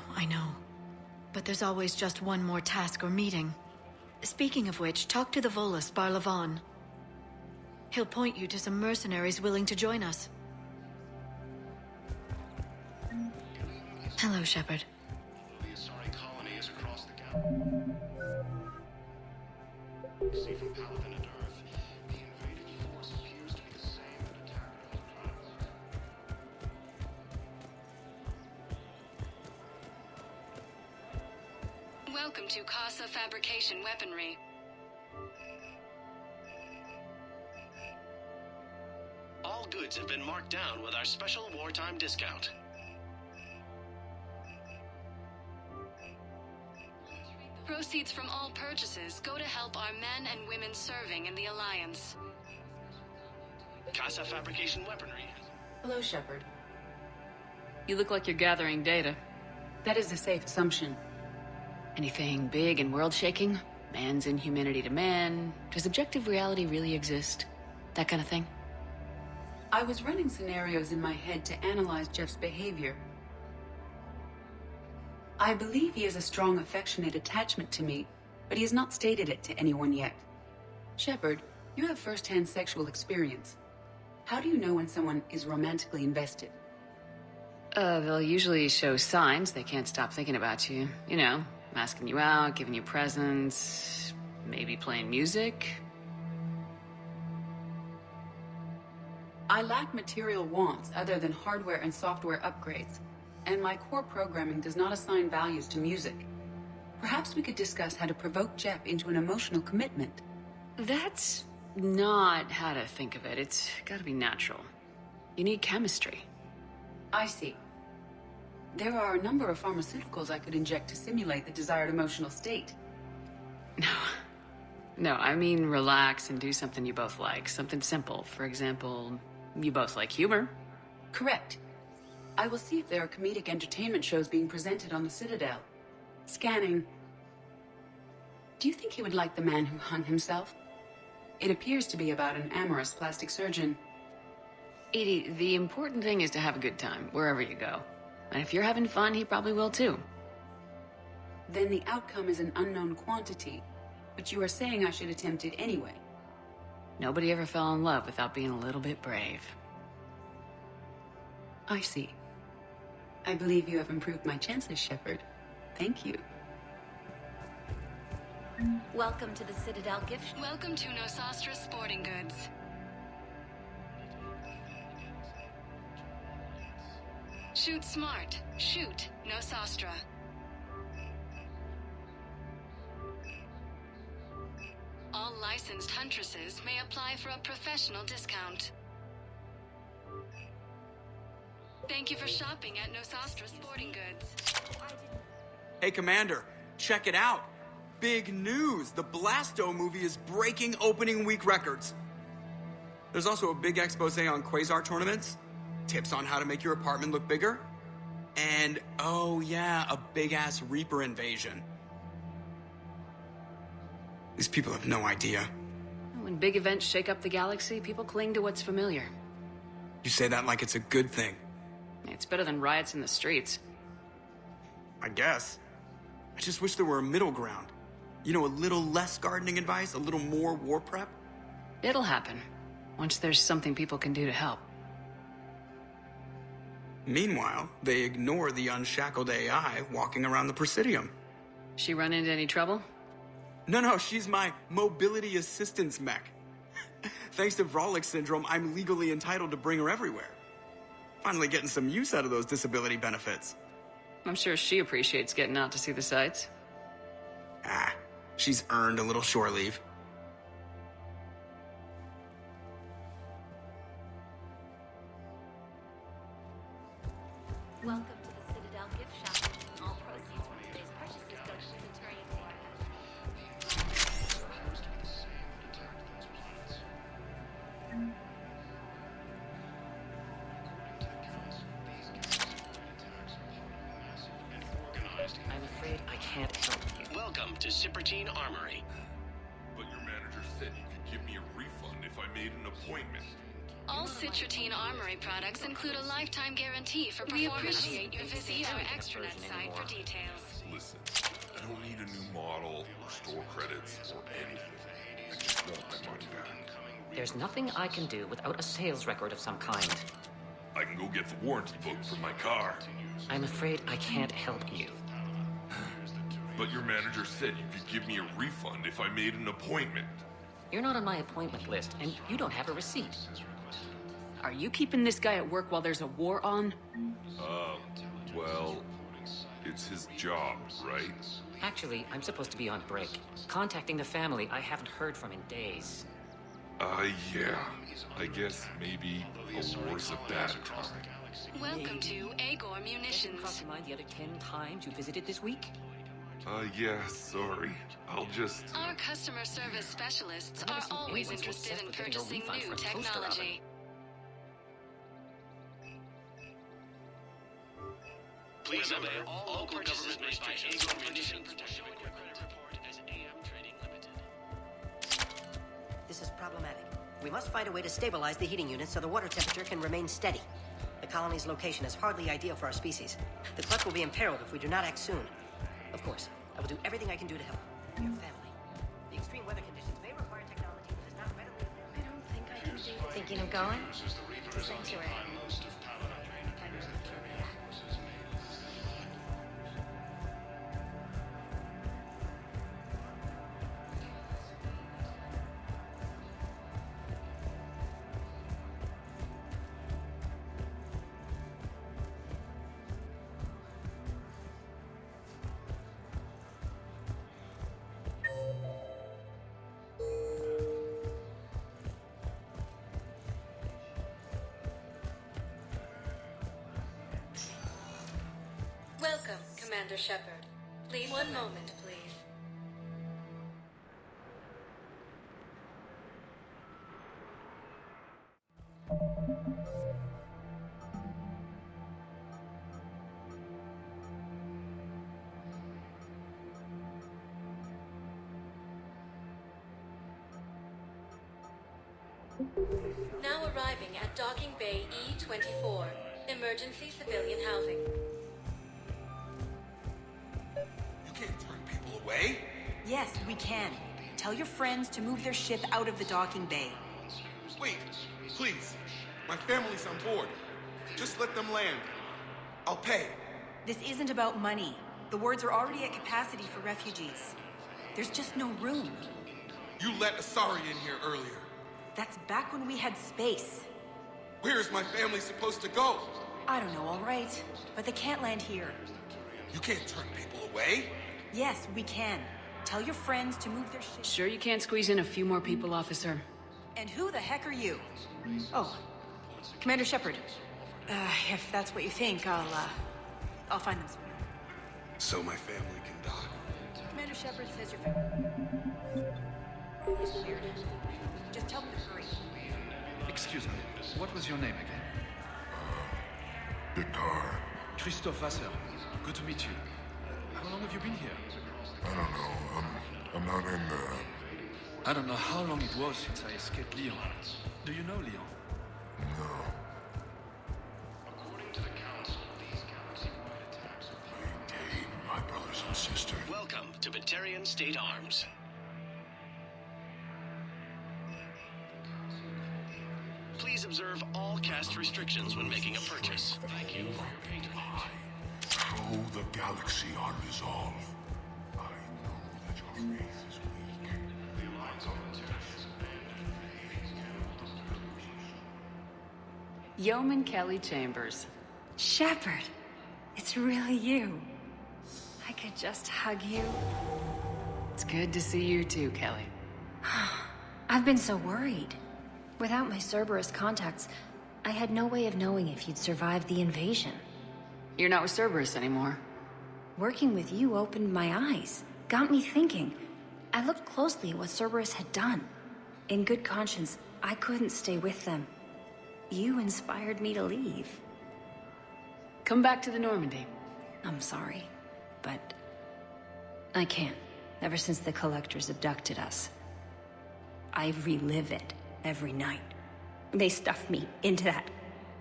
But there's always just one more task or meeting. Speaking of which, talk to the Volus, Barlavan. He'll point you to some mercenaries willing to join us. Hello, Shepard. the Asari colony is across the galaxy. See from Palaven and Earth, the invading force appears to be the same that attacked those planets. Welcome to Casa Fabrication Weaponry. All goods have been marked down with our special wartime discount. Proceeds from all purchases go to help our men and women serving in the Alliance. Casa Fabrication Weaponry. Hello, Shepard. You look like you're gathering data. That is a safe assumption. Anything big and world-shaking? Man's inhumanity to man? Does objective reality really exist? That kind of thing? I was running scenarios in my head to analyze Jeff's behavior. I believe he has a strong affectionate attachment to me, but he has not stated it to anyone yet. Shepard, you have first-hand sexual experience. How do you know when someone is romantically invested? They'll usually show signs they can't stop thinking about you. You know, asking you out, giving you presents, maybe playing music. I lack material wants other than hardware and software upgrades, and my core programming does not assign values to music. Perhaps we could discuss how to provoke Jeff into an emotional commitment. That's not how to think of it. It's gotta be natural. You need chemistry. I see. There are a number of pharmaceuticals I could inject to simulate the desired emotional state. No, I mean relax and do something you both like. Something simple. For example, you both like humor. Correct. I will see if there are comedic entertainment shows being presented on the Citadel. Scanning. Do you think he would like The Man Who Hung Himself? It appears to be about an amorous plastic surgeon. Edie, the important thing is to have a good time, wherever you go. And if you're having fun, he probably will too. Then the outcome is an unknown quantity. But you are saying I should attempt it anyway. Nobody ever fell in love without being a little bit brave. I see. I believe you have improved my chances, Shepard. Thank you. Welcome to the Citadel gift shop. Welcome to Nosastra Sporting Goods. Shoot smart. Shoot Nosastra. All licensed huntresses may apply for a professional discount. Thank you for shopping at Nosastra Sporting Goods. Hey, Commander, check it out. Big news! The Blasto movie is breaking opening week records. There's also a big expose on Quasar tournaments, tips on how to make your apartment look bigger, and, oh yeah, a big-ass Reaper invasion. These people have no idea. When big events shake up the galaxy, people cling to what's familiar. You say that like it's a good thing. It's better than riots in the streets. I guess. I just wish there were a middle ground. You know, a little less gardening advice, a little more war prep. It'll happen, once there's something people can do to help. Meanwhile, they ignore the unshackled AI walking around the Presidium. She run into any trouble? No, she's my mobility assistance mech. Thanks to Vrolic syndrome, I'm legally entitled to bring her everywhere. Finally getting some use out of those disability benefits. I'm sure she appreciates getting out to see the sights. She's earned a little shore leave. Welcome to the Citadel gift shop. All proceeds from today's purchases go to the Turian. I'm afraid I can't help you. Welcome to Citadel Armory. But your manager said you could give me a refund if I made an appointment. All Citadel Armory products include a lifetime guarantee for performance. We appreciate your visit to our extranet site for details. Listen, I don't need a new model or store credits or anything. I just want my money back. There's nothing I can do without a sales record of some kind. I can go get the warranty book for my car. I'm afraid I can't help you. But your manager said you could give me a refund if I made an appointment. You're not on my appointment list, and you don't have a receipt. Are you keeping this guy at work while there's a war on? Well, it's his job, right? Actually, I'm supposed to be on break. Contacting the family I haven't heard from in days. Yeah. I guess maybe a war's a bad time. Welcome to Agor Munitions. Cross your mind the other 10 times you visited this week? Yeah, sorry. I'll just... Our customer service specialists are always interested in purchasing new technology. Please obey all local government restrictions by Agor Munitions. Show your credit report as AM Trading Limited. This is problematic. We must find a way to stabilize the heating unit so the water temperature can remain steady. The colony's location is hardly ideal for our species. The clutch will be imperiled if we do not act soon. Of course, I will do everything I can do to help your family. The extreme weather conditions may require technology that is not readily available. I don't think I can do it. Thinking of going? Sanctuary. Welcome, Commander Shepard. Please, one moment, please. Now arriving at Docking Bay E-24. Emergency civilian housing. You can't turn people away. Yes, we can. Tell your friends to move their ship out of the docking bay. Wait, please. My family's on board. Just let them land. I'll pay. This isn't about money. The wards are already at capacity for refugees. There's just no room. You let Asari in here earlier. That's back when we had space. Where is my family supposed to go? I don't know, all right. But they can't land here. You can't turn people away. Yes, we can. Tell your friends to move their ship. Sure you can't squeeze in a few more people, officer? And who the heck are you? Oh, Commander Shepard. If that's what you think, I'll find them somewhere. So my family can die. Commander Shepard says your family is cleared. Just tell them to hurry. Excuse me, what was your name again? Victor. Christophe Vasseur. Good to meet you. How long have you been here? I don't know. I'm not in there. I don't know how long it was since I escaped Lyon. Do you know Lyon? No. According to the Council, these galaxy-wide attacks are Maintain, my brothers and sisters. Welcome to Batarian State Arms. Please observe all cast restrictions when making a purchase. Thank you for your patronage. Show the galaxy our resolve. I know that your faith is weak. The Alliance volunteers Yeoman Kelly Chambers. Shepard, it's really you. I could just hug you. It's good to see you too, Kelly. I've been so worried. Without my Cerberus contacts, I had no way of knowing if you'd survived the invasion. You're not with Cerberus anymore. Working with you opened my eyes, got me thinking. I looked closely at what Cerberus had done. In good conscience, I couldn't stay with them. You inspired me to leave. Come back to the Normandy. I'm sorry, but I can't. Ever since the Collectors abducted us, I relive it every night. They stuffed me into that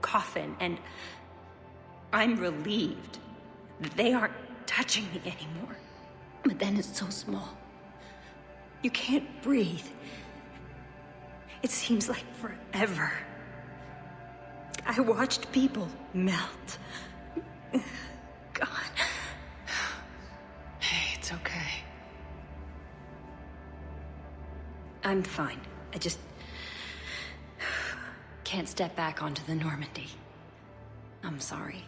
coffin, and I'm relieved that they aren't touching me anymore. But then it's so small. You can't breathe. It seems like forever. I watched people melt. God. Hey, it's okay. I'm fine. I just can't step back onto the Normandy. I'm sorry.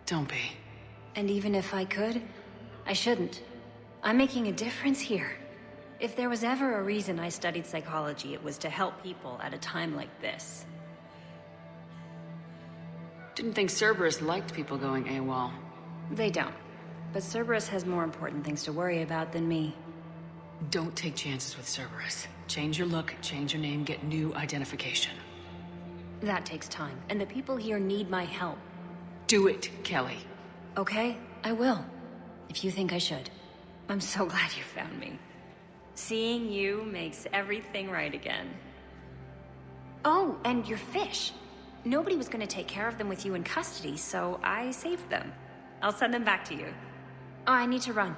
Don't be. And even if I could, I shouldn't. I'm making a difference here. If there was ever a reason I studied psychology, it was to help people at a time like this. Didn't think Cerberus liked people going AWOL. They don't. But Cerberus has more important things to worry about than me. Don't take chances with Cerberus. Change your look, change your name, get new identification. That takes time, and the people here need my help. Do it, Kelly. Okay, I will. If you think I should. I'm so glad you found me. Seeing you makes everything right again. Oh, and your fish. Nobody was gonna take care of them with you in custody, so I saved them. I'll send them back to you. Oh, I need to run.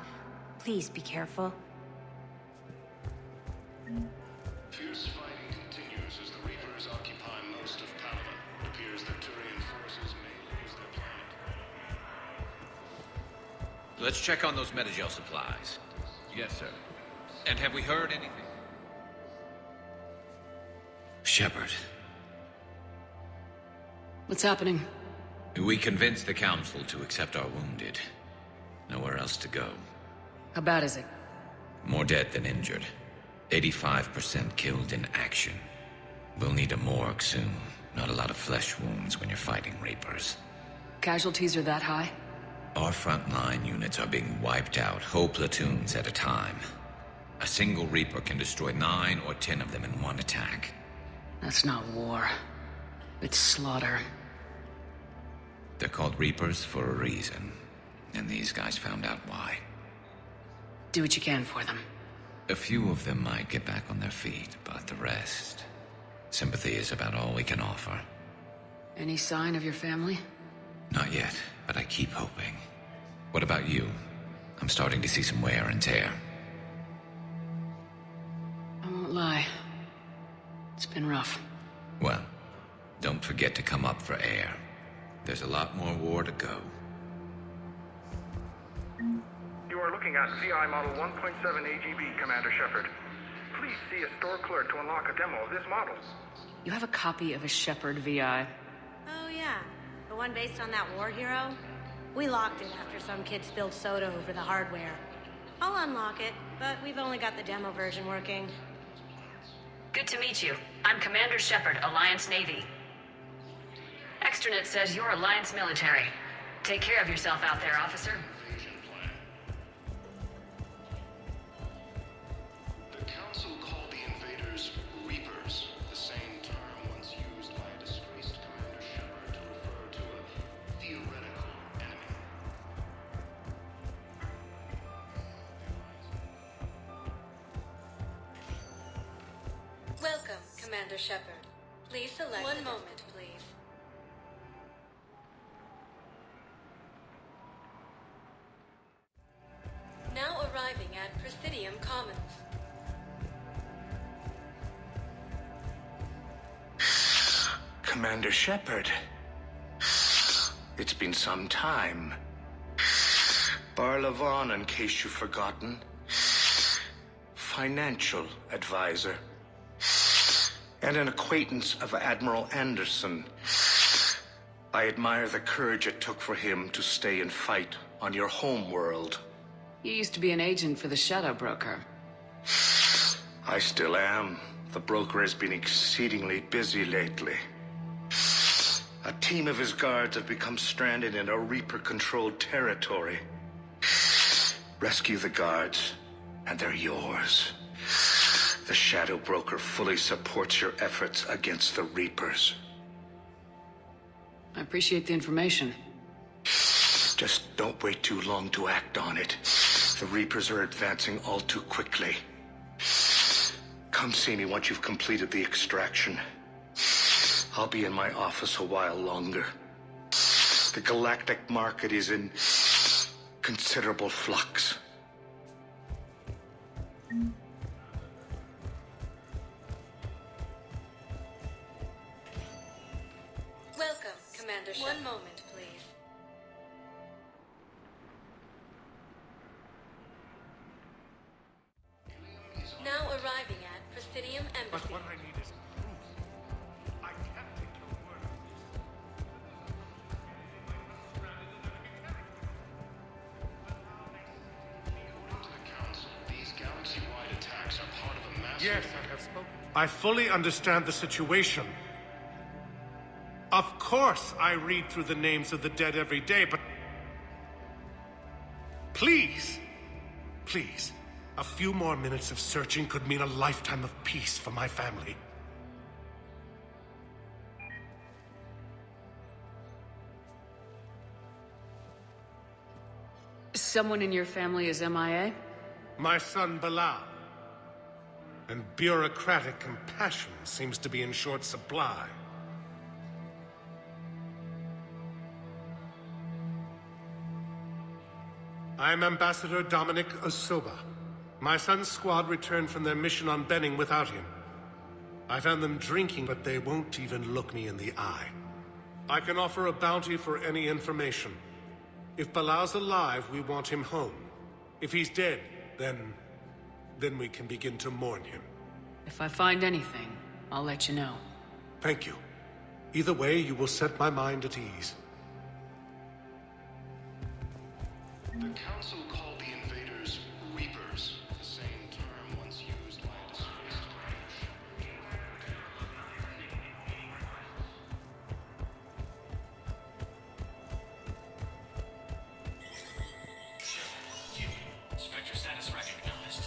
Please be careful. Fierce fighting continues as the Reapers occupy most of Palaven. It appears that Turian forces may lose their planet. Let's check on those metagel supplies. Yes, sir. And have we heard anything? Shepard. What's happening? We convinced the Council to accept our wounded. Nowhere else to go. How bad is it? More dead than injured. 85% killed in action. We'll need a morgue soon. Not a lot of flesh wounds when you're fighting Reapers. Casualties are that high? Our frontline units are being wiped out, whole platoons at a time. A single Reaper can destroy 9 or 10 of them in one attack. That's not war. It's slaughter. They're called Reapers for a reason. And these guys found out why. Do what you can for them. A few of them might get back on their feet, but the rest... Sympathy is about all we can offer. Any sign of your family? Not yet, but I keep hoping. What about you? I'm starting to see some wear and tear. I won't lie. It's been rough. Well, don't forget to come up for air. There's a lot more war to go. You are looking at CI Model 1.7 AGB, Commander Shepard. Please see a store clerk to unlock a demo of this model. You have a copy of a Shepard VI? Oh yeah, the one based on that war hero? We locked it after some kid spilled soda over the hardware. I'll unlock it, but we've only got the demo version working. Good to meet you. I'm Commander Shepard, Alliance Navy. Extranet says you're Alliance military. Take care of yourself out there, officer. The Council called the invaders Reapers, the same term once used by a disgraced Commander Shepard to refer to a theoretical enemy. Welcome, Commander Shepard. Please select... One moment, please. Now arriving at Presidium Commons. Commander Shepard. It's been some time. Barlavon, in case you've forgotten. Financial advisor. And an acquaintance of Admiral Anderson. I admire the courage it took for him to stay and fight on your home world. You used to be an agent for the Shadow Broker. I still am. The broker has been exceedingly busy lately. A team of his guards have become stranded in a Reaper-controlled territory. Rescue the guards, and they're yours. The Shadow Broker fully supports your efforts against the Reapers. I appreciate the information. Just don't wait too long to act on it. The Reapers are advancing all too quickly. Come see me once you've completed the extraction. I'll be in my office a while longer. The galactic market is in considerable flux. Welcome, Commander Shepard. One moment, please. Now arriving at Presidium Embassy. But what I need is proof. I can't take your word. According to the Council, these galaxy-wide attacks are part of a massive... Yes, I have spoken. I fully understand the situation. Of course, I read through the names of the dead every day, but... Please, please, a few more minutes of searching could mean a lifetime of peace for my family. Someone in your family is MIA? My son, Bilal. And bureaucratic compassion seems to be in short supply. I'm Ambassador Dominic Osoba. My son's squad returned from their mission on Benning without him. I found them drinking, but they won't even look me in the eye. I can offer a bounty for any information. If Bilal's alive, we want him home. If he's dead, then we can begin to mourn him. If I find anything, I'll let you know. Thank you. Either way, you will set my mind at ease. The Council called the invaders Reapers, the same term once used by a disgraced Commander Shepard. Spectre status recognized.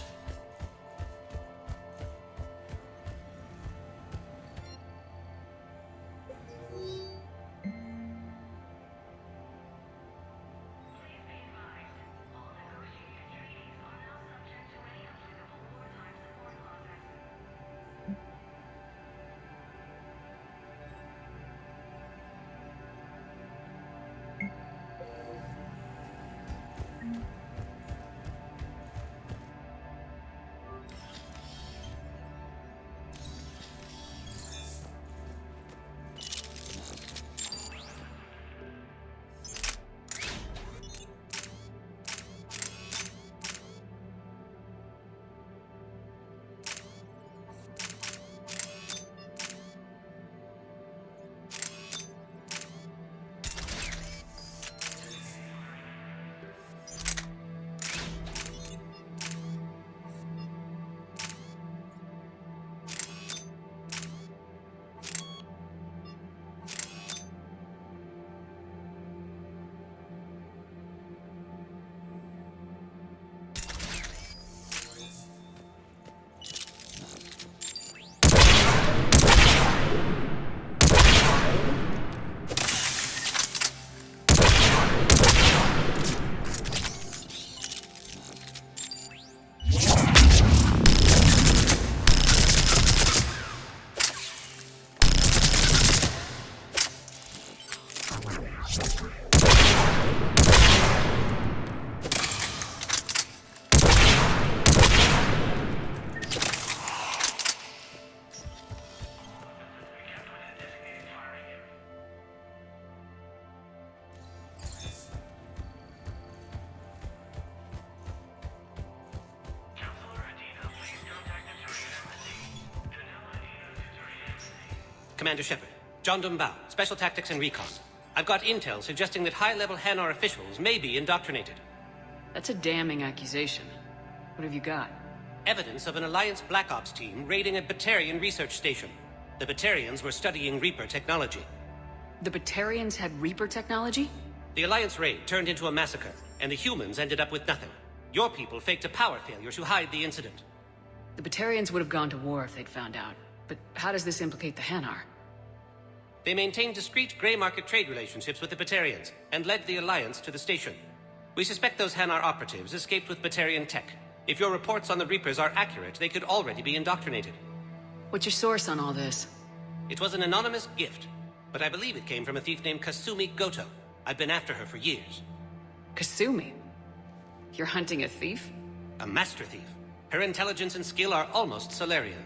Commander Shepard. John Dumbao, Special Tactics and Recon. I've got intel suggesting that high-level Hanar officials may be indoctrinated. That's a damning accusation. What have you got? Evidence of an Alliance Black Ops team raiding a Batarian research station. The Batarians were studying Reaper technology. The Batarians had Reaper technology? The Alliance raid turned into a massacre, and the humans ended up with nothing. Your people faked a power failure to hide the incident. The Batarians would have gone to war if they'd found out. But how does this implicate the Hanar? They maintained discreet gray market trade relationships with the Batarians, and led the Alliance to the station. We suspect those Hanar operatives escaped with Batarian tech. If your reports on the Reapers are accurate, they could already be indoctrinated. What's your source on all this? It was an anonymous gift, but I believe it came from a thief named Kasumi Goto. I've been after her for years. Kasumi? You're hunting a thief? A master thief. Her intelligence and skill are almost Solarian.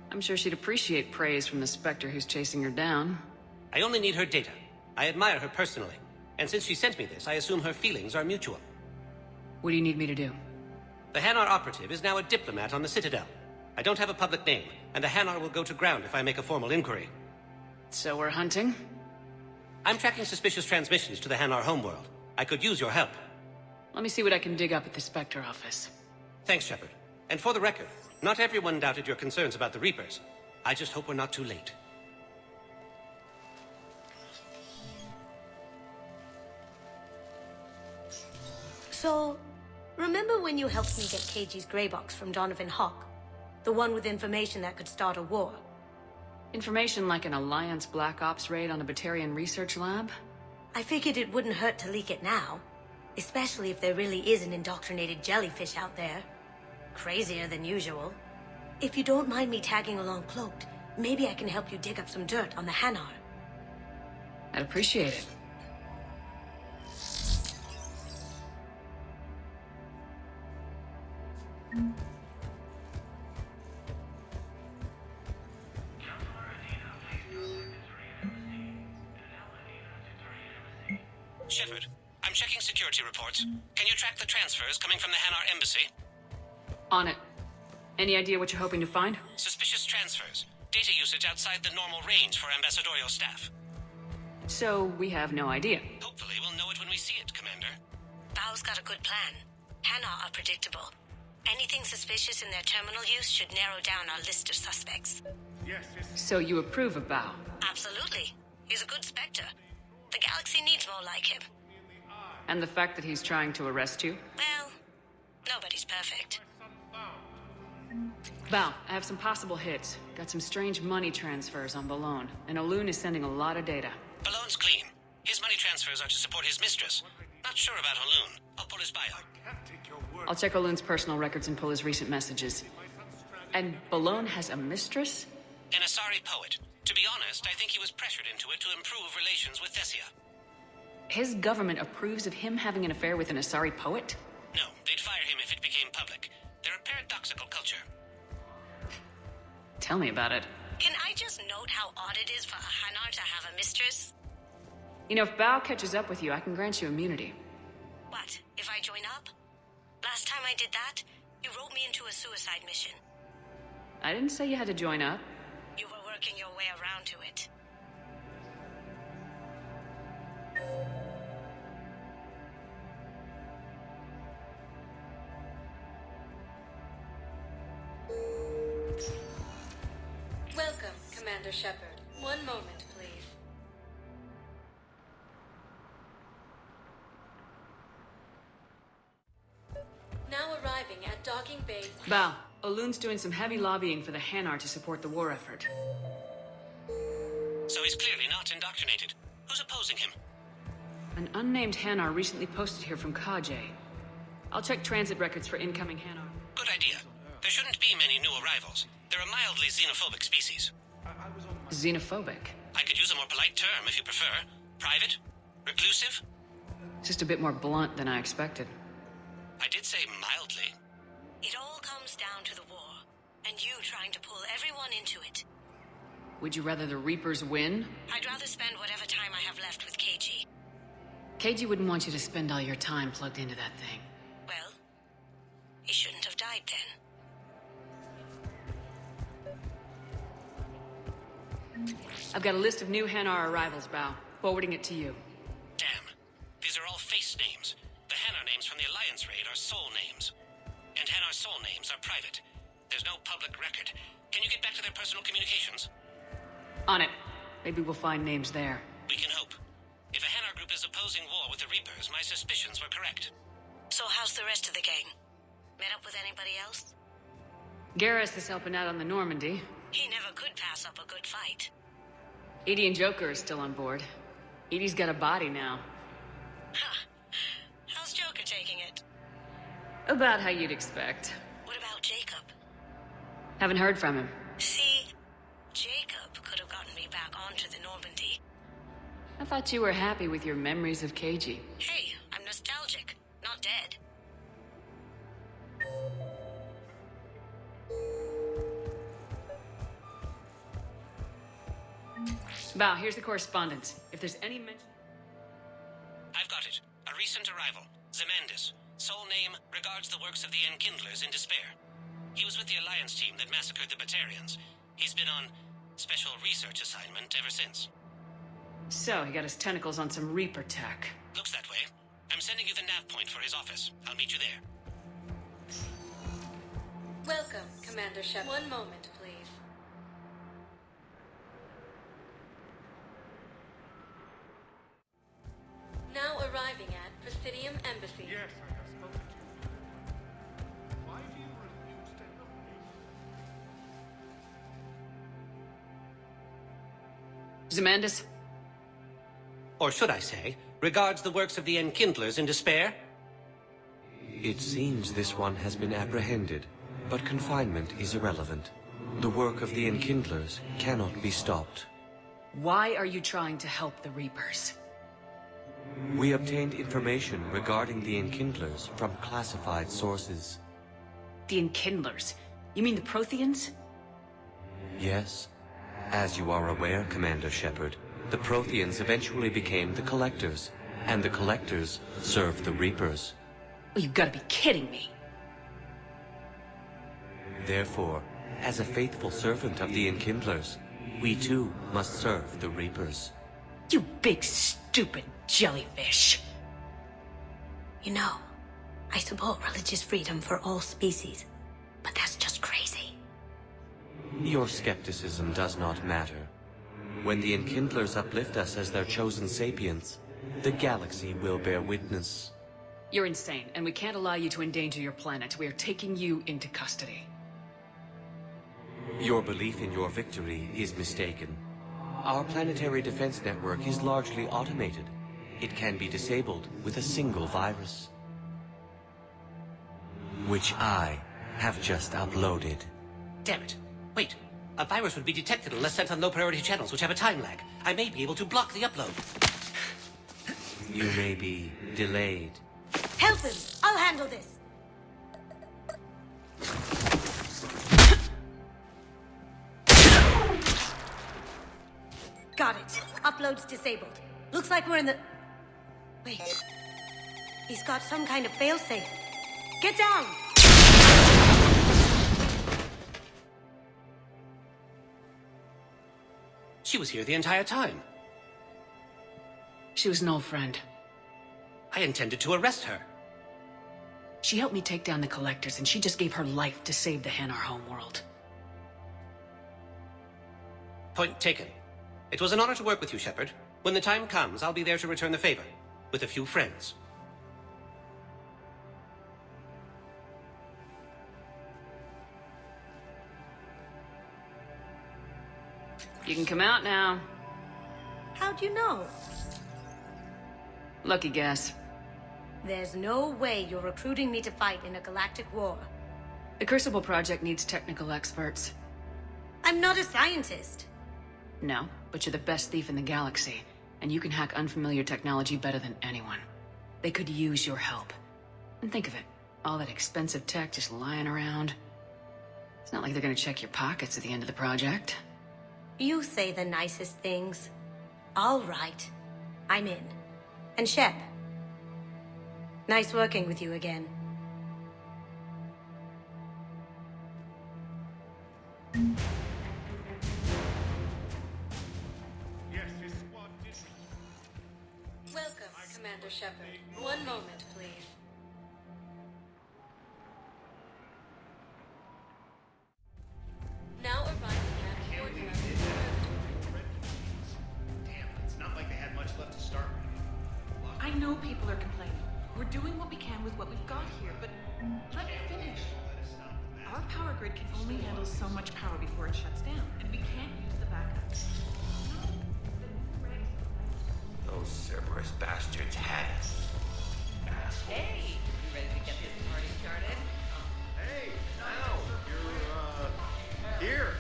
I'm sure she'd appreciate praise from the Spectre who's chasing her down. I only need her data. I admire her personally. And since she sent me this, I assume her feelings are mutual. What do you need me to do? The Hanar operative is now a diplomat on the Citadel. I don't have a public name, and the Hanar will go to ground if I make a formal inquiry. So we're hunting? I'm tracking suspicious transmissions to the Hanar homeworld. I could use your help. Let me see what I can dig up at the Spectre office. Thanks, Shepard. And for the record, not everyone doubted your concerns about the Reapers. I just hope we're not too late. So, remember when you helped me get KG's grey box from Donovan Hawk? The one with information that could start a war? Information like an Alliance Black Ops raid on a Batarian research lab? I figured it wouldn't hurt to leak it now. Especially if there really is an indoctrinated jellyfish out there. Crazier than usual. If you don't mind me tagging along cloaked, maybe I can help you dig up some dirt on the Hanar. I'd appreciate it. Shepard, I'm checking security reports. Can you track the transfers coming from the Hanar embassy? On it. Any idea what you're hoping to find? Suspicious transfers. Data usage outside the normal range for ambassadorial staff. So, we have no idea. Hopefully we'll know it when we see it, Commander. Bao's got a good plan. Hanar are predictable. Anything suspicious in their terminal use should narrow down our list of suspects. So you approve of Bao? Absolutely. He's a good Spectre. The galaxy needs more like him. And the fact that he's trying to arrest you? Well, nobody's perfect. Bao, I have some possible hits. Got some strange money transfers on Balone, and Olun is sending a lot of data. Balone's clean. His money transfers are to support his mistress. Not sure about Olun. I'll pull his bio. I'll check Olun's personal records and pull his recent messages. And Balone has a mistress? An Asari poet. To be honest, I think he was pressured into it to improve relations with Thessia. His government approves of him having an affair with an Asari poet? No, they'd fire him if it became public. They're a paradoxical culture. Tell me about it. Can I just note how odd it is for a Hanar to have a mistress? You know, if Bao catches up with you, I can grant you immunity. What, if I join up? Last time I did that, you wrote me into a suicide mission. I didn't say you had to join up. You were working your way around to it. Welcome, Commander Shepard. One moment, please. Now arriving at Docking Bay. Bao, Olun's doing some heavy lobbying for the Hanar to support the war effort. So he's clearly not indoctrinated. Who's opposing him? An unnamed Hanar recently posted here from Kajay. I'll check transit records for incoming Hanar. Good idea. There shouldn't be many new arrivals. They're a mildly xenophobic species. Xenophobic? I could use a more polite term if you prefer. Private? Reclusive? Just a bit more blunt than I expected. I did say mildly. It all comes down to the war, and you trying to pull everyone into it. Would you rather the Reapers win? I'd rather spend whatever time I have left with KG. KG wouldn't want you to spend all your time plugged into that thing. Well, he shouldn't have died then. I've got a list of new Hanar arrivals, Bao. Forwarding it to you. Damn. These are all face names. The Hanar names from the Alliance raid are soul names. And Hanar soul names are private. There's no public record. Can you get back to their personal communications? On it. Maybe we'll find names there. We can hope. If a Hanar group is opposing war with the Reapers, my suspicions were correct. So how's the rest of the gang? Met up with anybody else? Garrus is helping out on the Normandy. He never could pass up a good fight. Edie and Joker are still on board. Edie's got a body now. How's Joker taking it? About how you'd expect. What about Jacob? Haven't heard from him. See, Jacob could have gotten me back onto the Normandy. I thought you were happy with your memories of KG. Hey, I'm nostalgic, not dead. Bao, here's the correspondence. If there's any mention... I've got it. A recent arrival. Zemandis. Soul name regards the works of the Enkindlers in despair. He was with the Alliance team that massacred the Batarians. He's been on special research assignment ever since. So, he got his tentacles on some Reaper tech. Looks that way. I'm sending you the nav point for his office. I'll meet you there. Welcome, Commander Shepard. One moment, please. Now arriving at Presidium Embassy. Yes, I have spoken to you. Why do you refuse to help me? Zemandis? Or should I say, regards the works of the Enkindlers in despair? It seems this one has been apprehended, but confinement is irrelevant. The work of the Enkindlers cannot be stopped. Why are you trying to help the Reapers? We obtained information regarding the Enkindlers from classified sources. The Enkindlers? You mean the Protheans? Yes. As you are aware, Commander Shepard, the Protheans eventually became the Collectors, and the Collectors served the Reapers. Oh, you've got to be kidding me. Therefore, as a faithful servant of the Enkindlers, we too must serve the Reapers. You big stupid jellyfish. You know, I support religious freedom for all species, but that's just crazy. Your skepticism does not matter. When the Enkindlers uplift us as their chosen sapients, the galaxy will bear witness. You're insane, and we can't allow you to endanger your planet. We are taking you into custody. Your belief in your victory is mistaken. Our planetary defense network is largely automated. It can be disabled with a single virus, which I have just uploaded. Damn it. Wait. A virus would be detected unless sent on low-priority channels, which have a time lag. I may be able to block the upload. You may be delayed. Help him! I'll handle this! Got it. Upload's disabled. Looks like we're in the... Wait. He's got some kind of failsafe. Get down! She was here the entire time. She was an old friend. I intended to arrest her. She helped me take down the Collectors, and she just gave her life to save the Hanar homeworld. Point taken. It was an honor to work with you, Shepard. When the time comes, I'll be there to return the favor. With a few friends. You can come out now. How'd you know? Lucky guess. There's no way you're recruiting me to fight in a galactic war. The Crucible Project needs technical experts. I'm not a scientist. No, but you're the best thief in the galaxy, and you can hack unfamiliar technology better than anyone. They could use your help. And think of it, all that expensive tech just lying around. It's not like they're gonna check your pockets at the end of the project. You say the nicest things. All right. I'm in. And Shep. Nice working with you again. Commander Shepard. One moment, please. Now arriving at Port Damn, it's not like they had much left to start with. I know people are complaining. We're doing what we can with what we've got here, but let me finish. Our power grid can only handle so much power before it shuts down, and we can't use the backup. Those Cerberus bastards had us. Hey, you ready to get this party started? Hey, now you're here.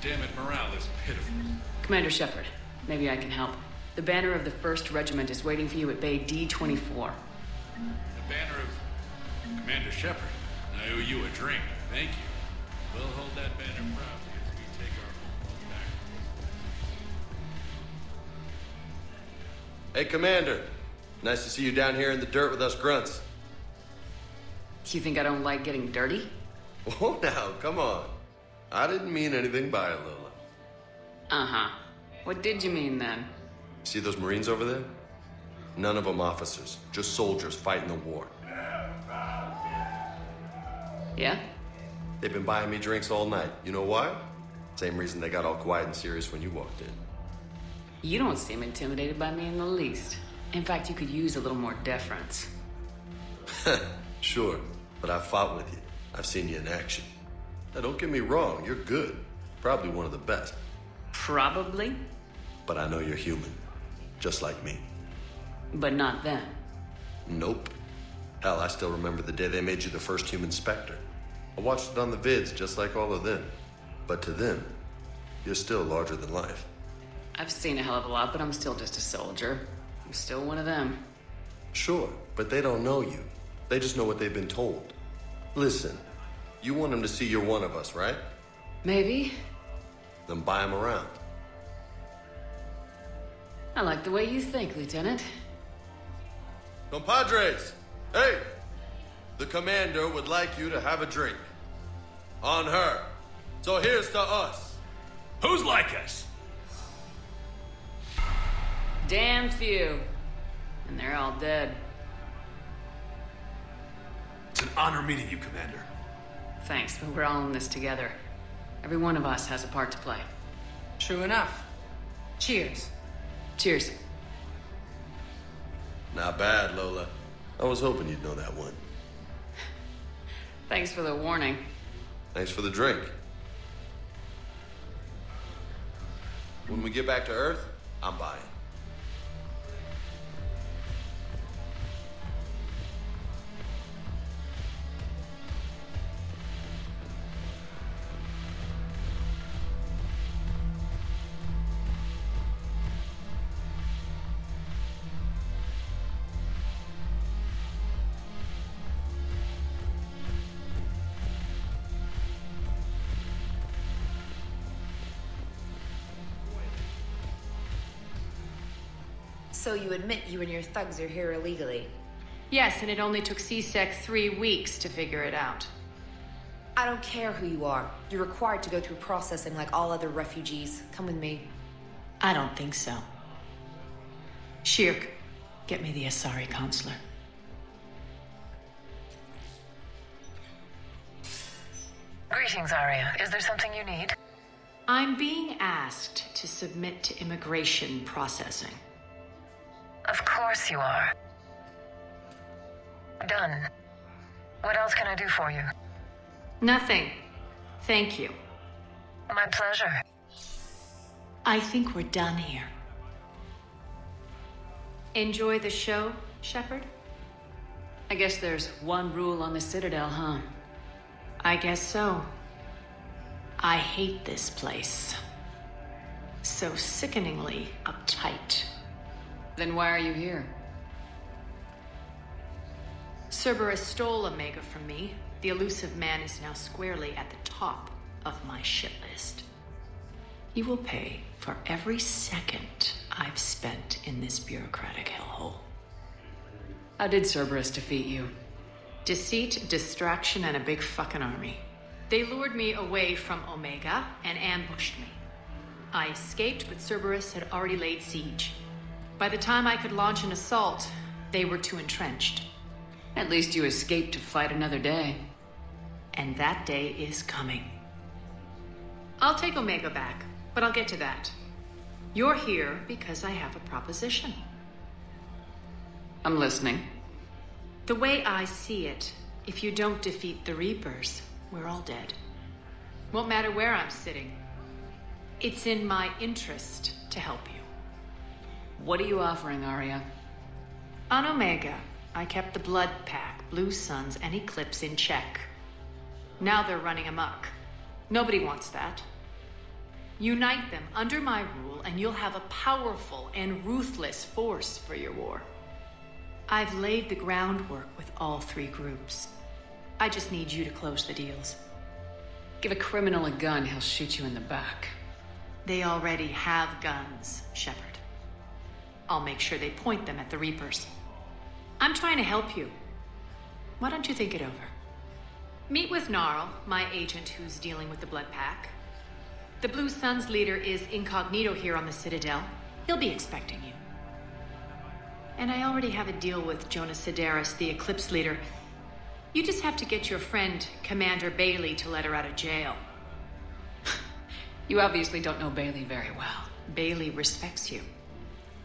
Damn it, morale is pitiful. Commander Shepard, maybe I can help. The banner of the 1st Regiment is waiting for you at Bay D-24. The banner of Commander Shepard. I owe you a drink. Thank you. We'll hold that banner proudly as we take our home back. Hey, Commander. Nice to see you down here in the dirt with us grunts. You think I don't like getting dirty? Oh, now, come on. I didn't mean anything by it, Lola. Uh-huh. What did you mean, then? See those Marines over there? None of them officers, just soldiers fighting the war. Yeah? They've been buying me drinks all night. You know why? Same reason they got all quiet and serious when you walked in. You don't seem intimidated by me in the least. In fact, you could use a little more deference. Sure, but I've fought with you. I've seen you in action. Now, don't get me wrong, you're good. Probably one of the best. Probably? But I know you're human. Just like me. But not then. Nope. Hell, I still remember the day they made you the first human Spectre. I watched it on the vids, just like all of them. But to them, you're still larger than life. I've seen a hell of a lot, but I'm still just a soldier. I'm still one of them. Sure, but they don't know you. They just know what they've been told. Listen, you want them to see you're one of us, right? Maybe. Then buy them around. I like the way you think, Lieutenant. Compadres! Hey! The commander would like you to have a drink. On her. So here's to us. Who's like us? Damn few. And they're all dead. It's an honor meeting you, Commander. Thanks, but we're all in this together. Every one of us has a part to play. True enough. Cheers. Cheers. Not bad, Lola. I was hoping you'd know that one. Thanks for the warning. Thanks for the drink. When we get back to Earth, I'm buying. So you admit you and your thugs are here illegally? Yes, and it only took CSEC 3 weeks to figure it out. I don't care who you are. You're required to go through processing like all other refugees. Come with me. I don't think so. Shirk, get me the Asari consular. Greetings, Arya. Is there something you need? I'm being asked to submit to immigration processing. Of course you are. Done. What else can I do for you? Nothing. Thank you. My pleasure. I think we're done here. Enjoy the show, Shepard? I guess there's one rule on the Citadel, huh? I guess so. I hate this place. So sickeningly uptight. Then why are you here? Cerberus stole Omega from me. The elusive man is now squarely at the top of my shit list. You will pay for every second I've spent in this bureaucratic hellhole. How did Cerberus defeat you? Deceit, distraction, and a big fucking army. They lured me away from Omega and ambushed me. I escaped, but Cerberus had already laid siege. By the time I could launch an assault, they were too entrenched. At least you escaped to fight another day. And that day is coming. I'll take Omega back, but I'll get to that. You're here because I have a proposition. I'm listening. The way I see it, if you don't defeat the Reapers, we're all dead. Won't matter where I'm sitting. It's in my interest to help you. What are you offering, Arya? On Omega, I kept the Blood Pack, Blue Suns, and Eclipse in check. Now they're running amok. Nobody wants that. Unite them under my rule, and you'll have a powerful and ruthless force for your war. I've laid the groundwork with all three groups. I just need you to close the deals. Give a criminal a gun, he'll shoot you in the back. They already have guns, Shepard. I'll make sure they point them at the Reapers. I'm trying to help you. Why don't you think it over? Meet with Gnarl, my agent who's dealing with the Blood Pack. The Blue Suns leader is incognito here on the Citadel. He'll be expecting you. And I already have a deal with Jonas Sidaris, the Eclipse leader. You just have to get your friend, Commander Bailey, to let her out of jail. You obviously don't know Bailey very well. Bailey respects you.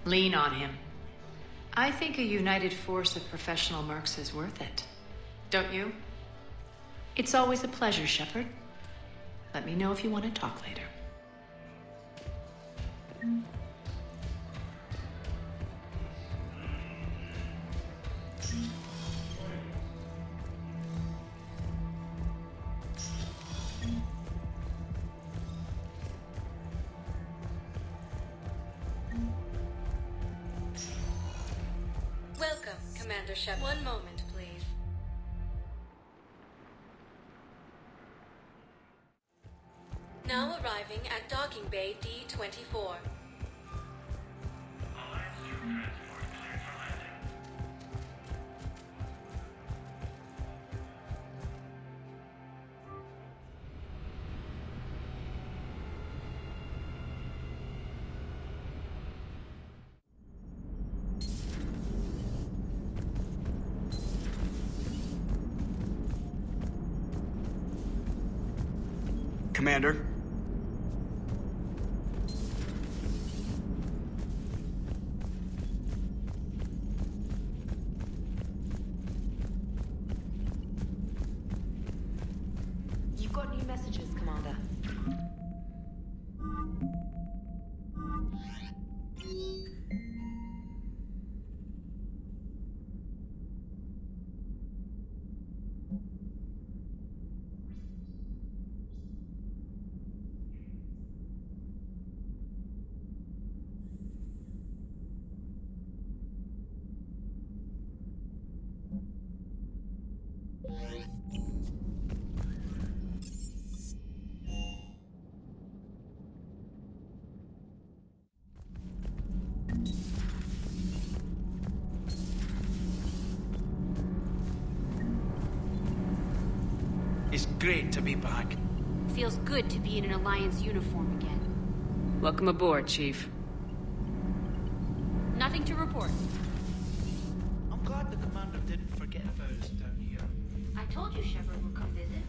Lean on him. I think a united force of professional mercs is worth it. Don't you? It's always a pleasure, Shepard. Let me know if you want to talk later. Welcome, Commander Shepard. One moment, please. Now arriving at Docking Bay D-24. Commander? You've got new messages, Commander. It's great to be back. Feels good to be in an Alliance uniform again. Welcome aboard, Chief. Nothing to report. I'm glad the commander didn't forget about us down here. I told you Shepard would come visit.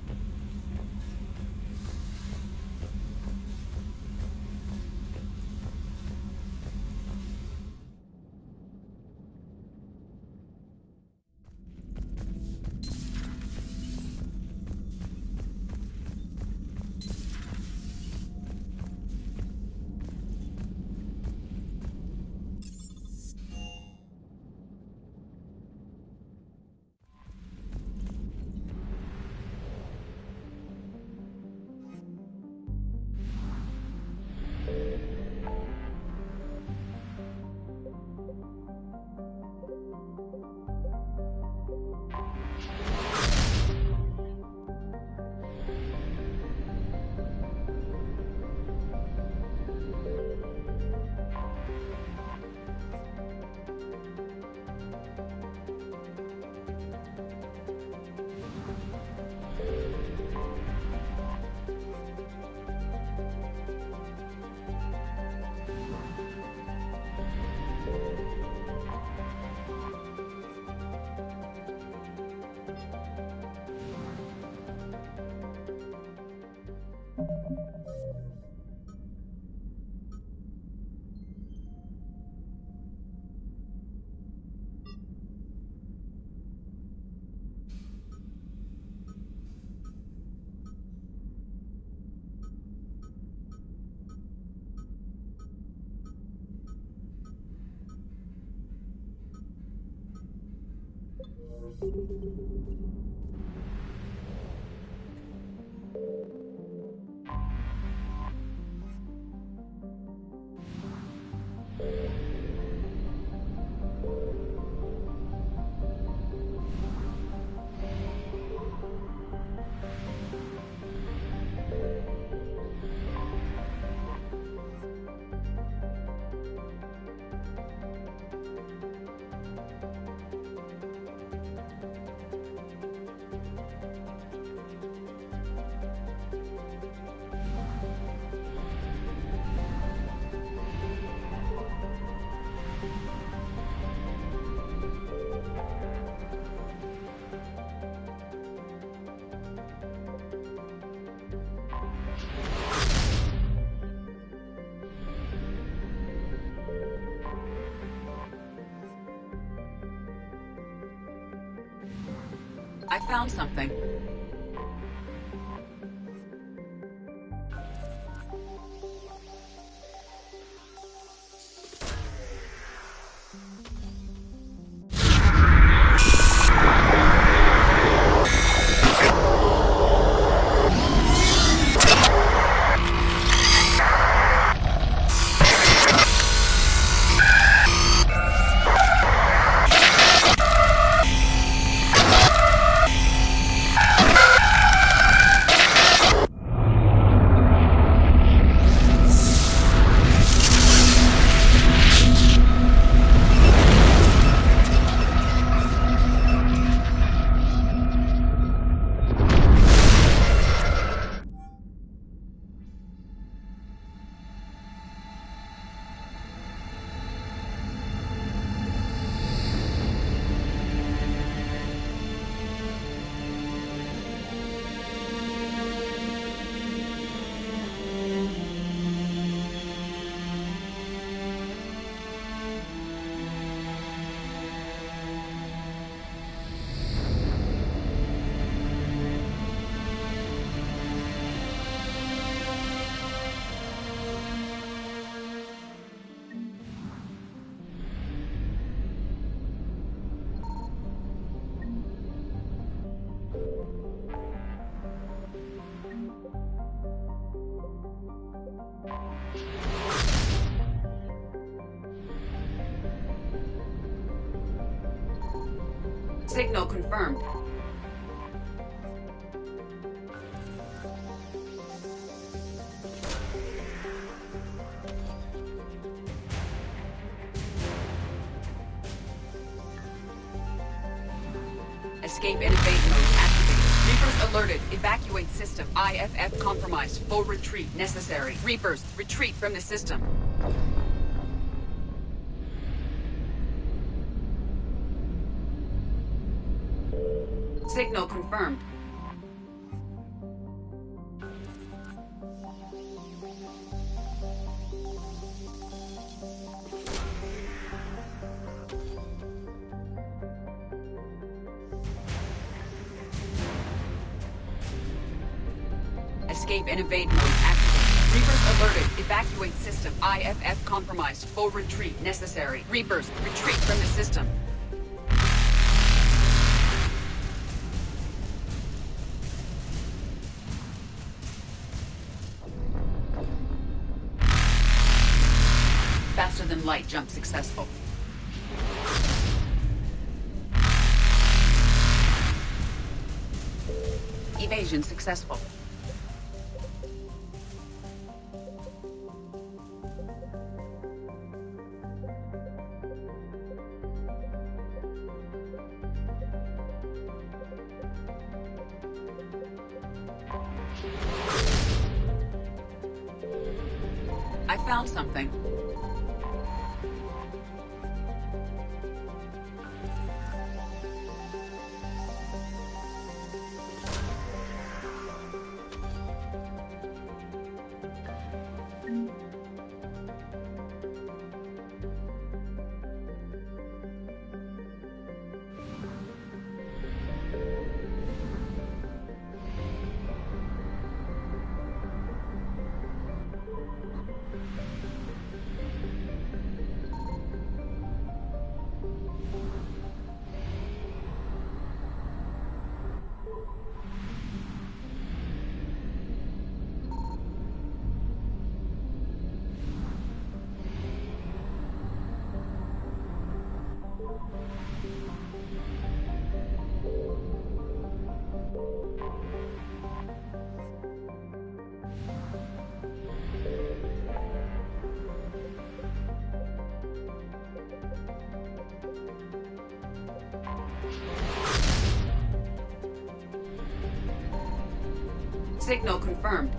I found something. Signal confirmed. Escape and evade mode activated. Reapers alerted. Evacuate system. IFF compromised. Full retreat necessary. Reapers, retreat from the system. Signal confirmed. Escape and evade mode activated. Reapers alerted. Evacuate system. IFF compromised. Full retreat necessary. Reapers, retreat from the system. Faster than light jump successful. Evasion successful. I found something. Signal confirmed.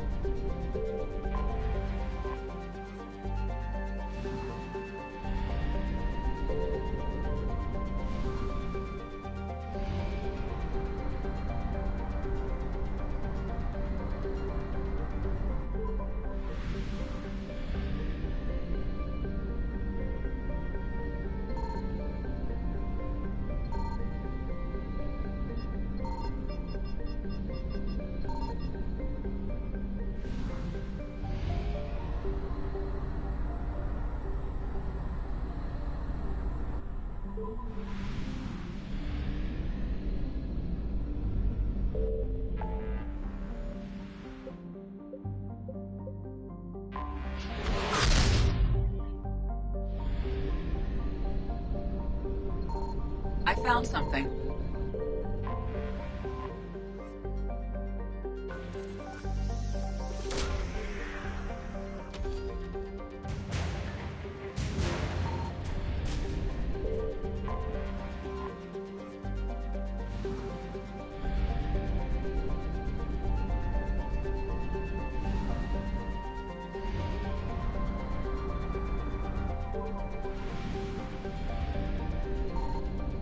I found something.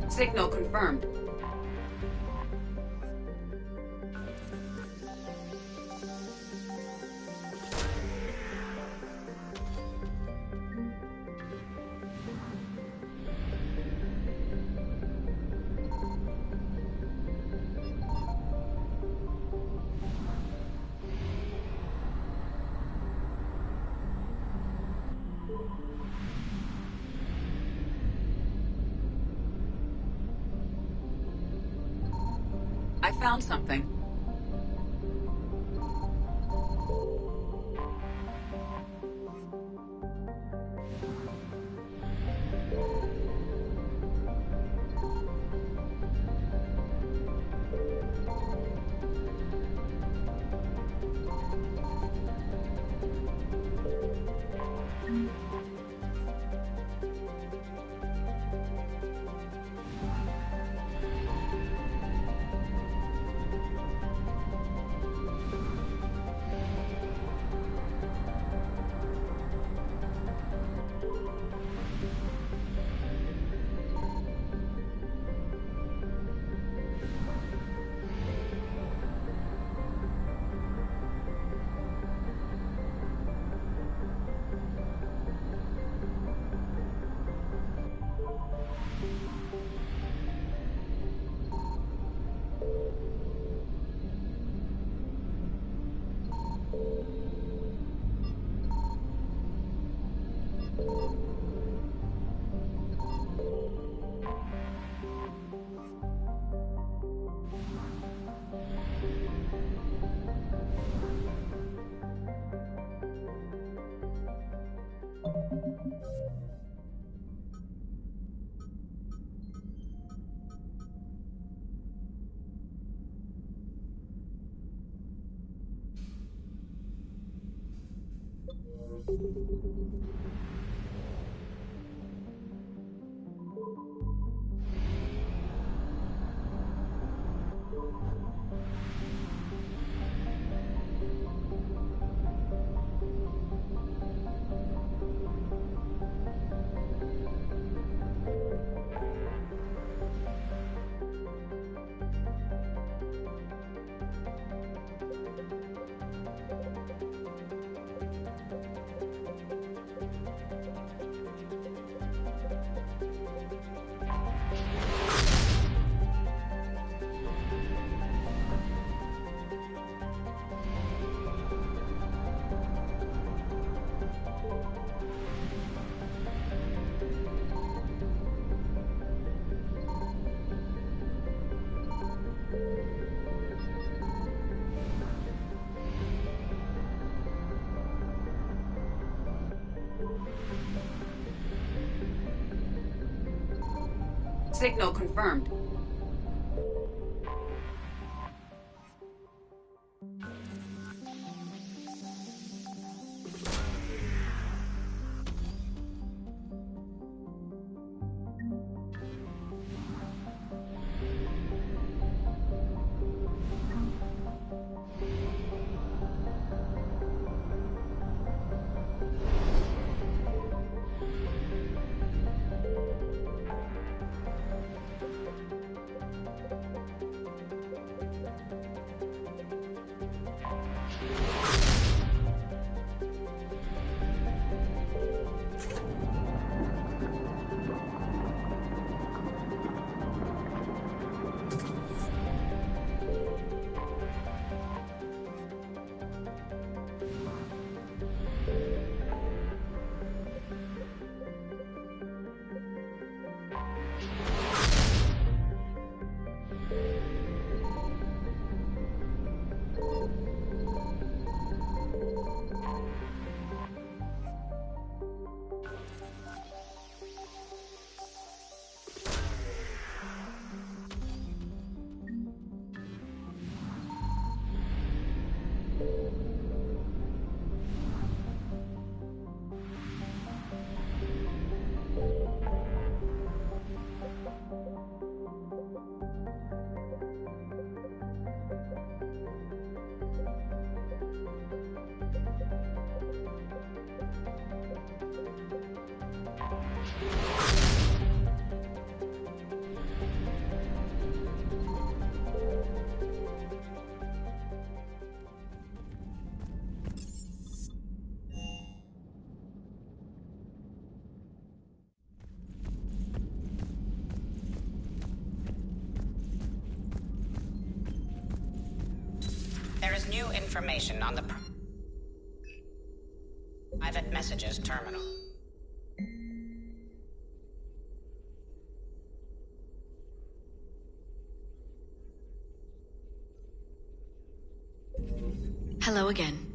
Signal confirmed. I found something. Signal confirmed. There's new information on the private messages terminal. Hello again.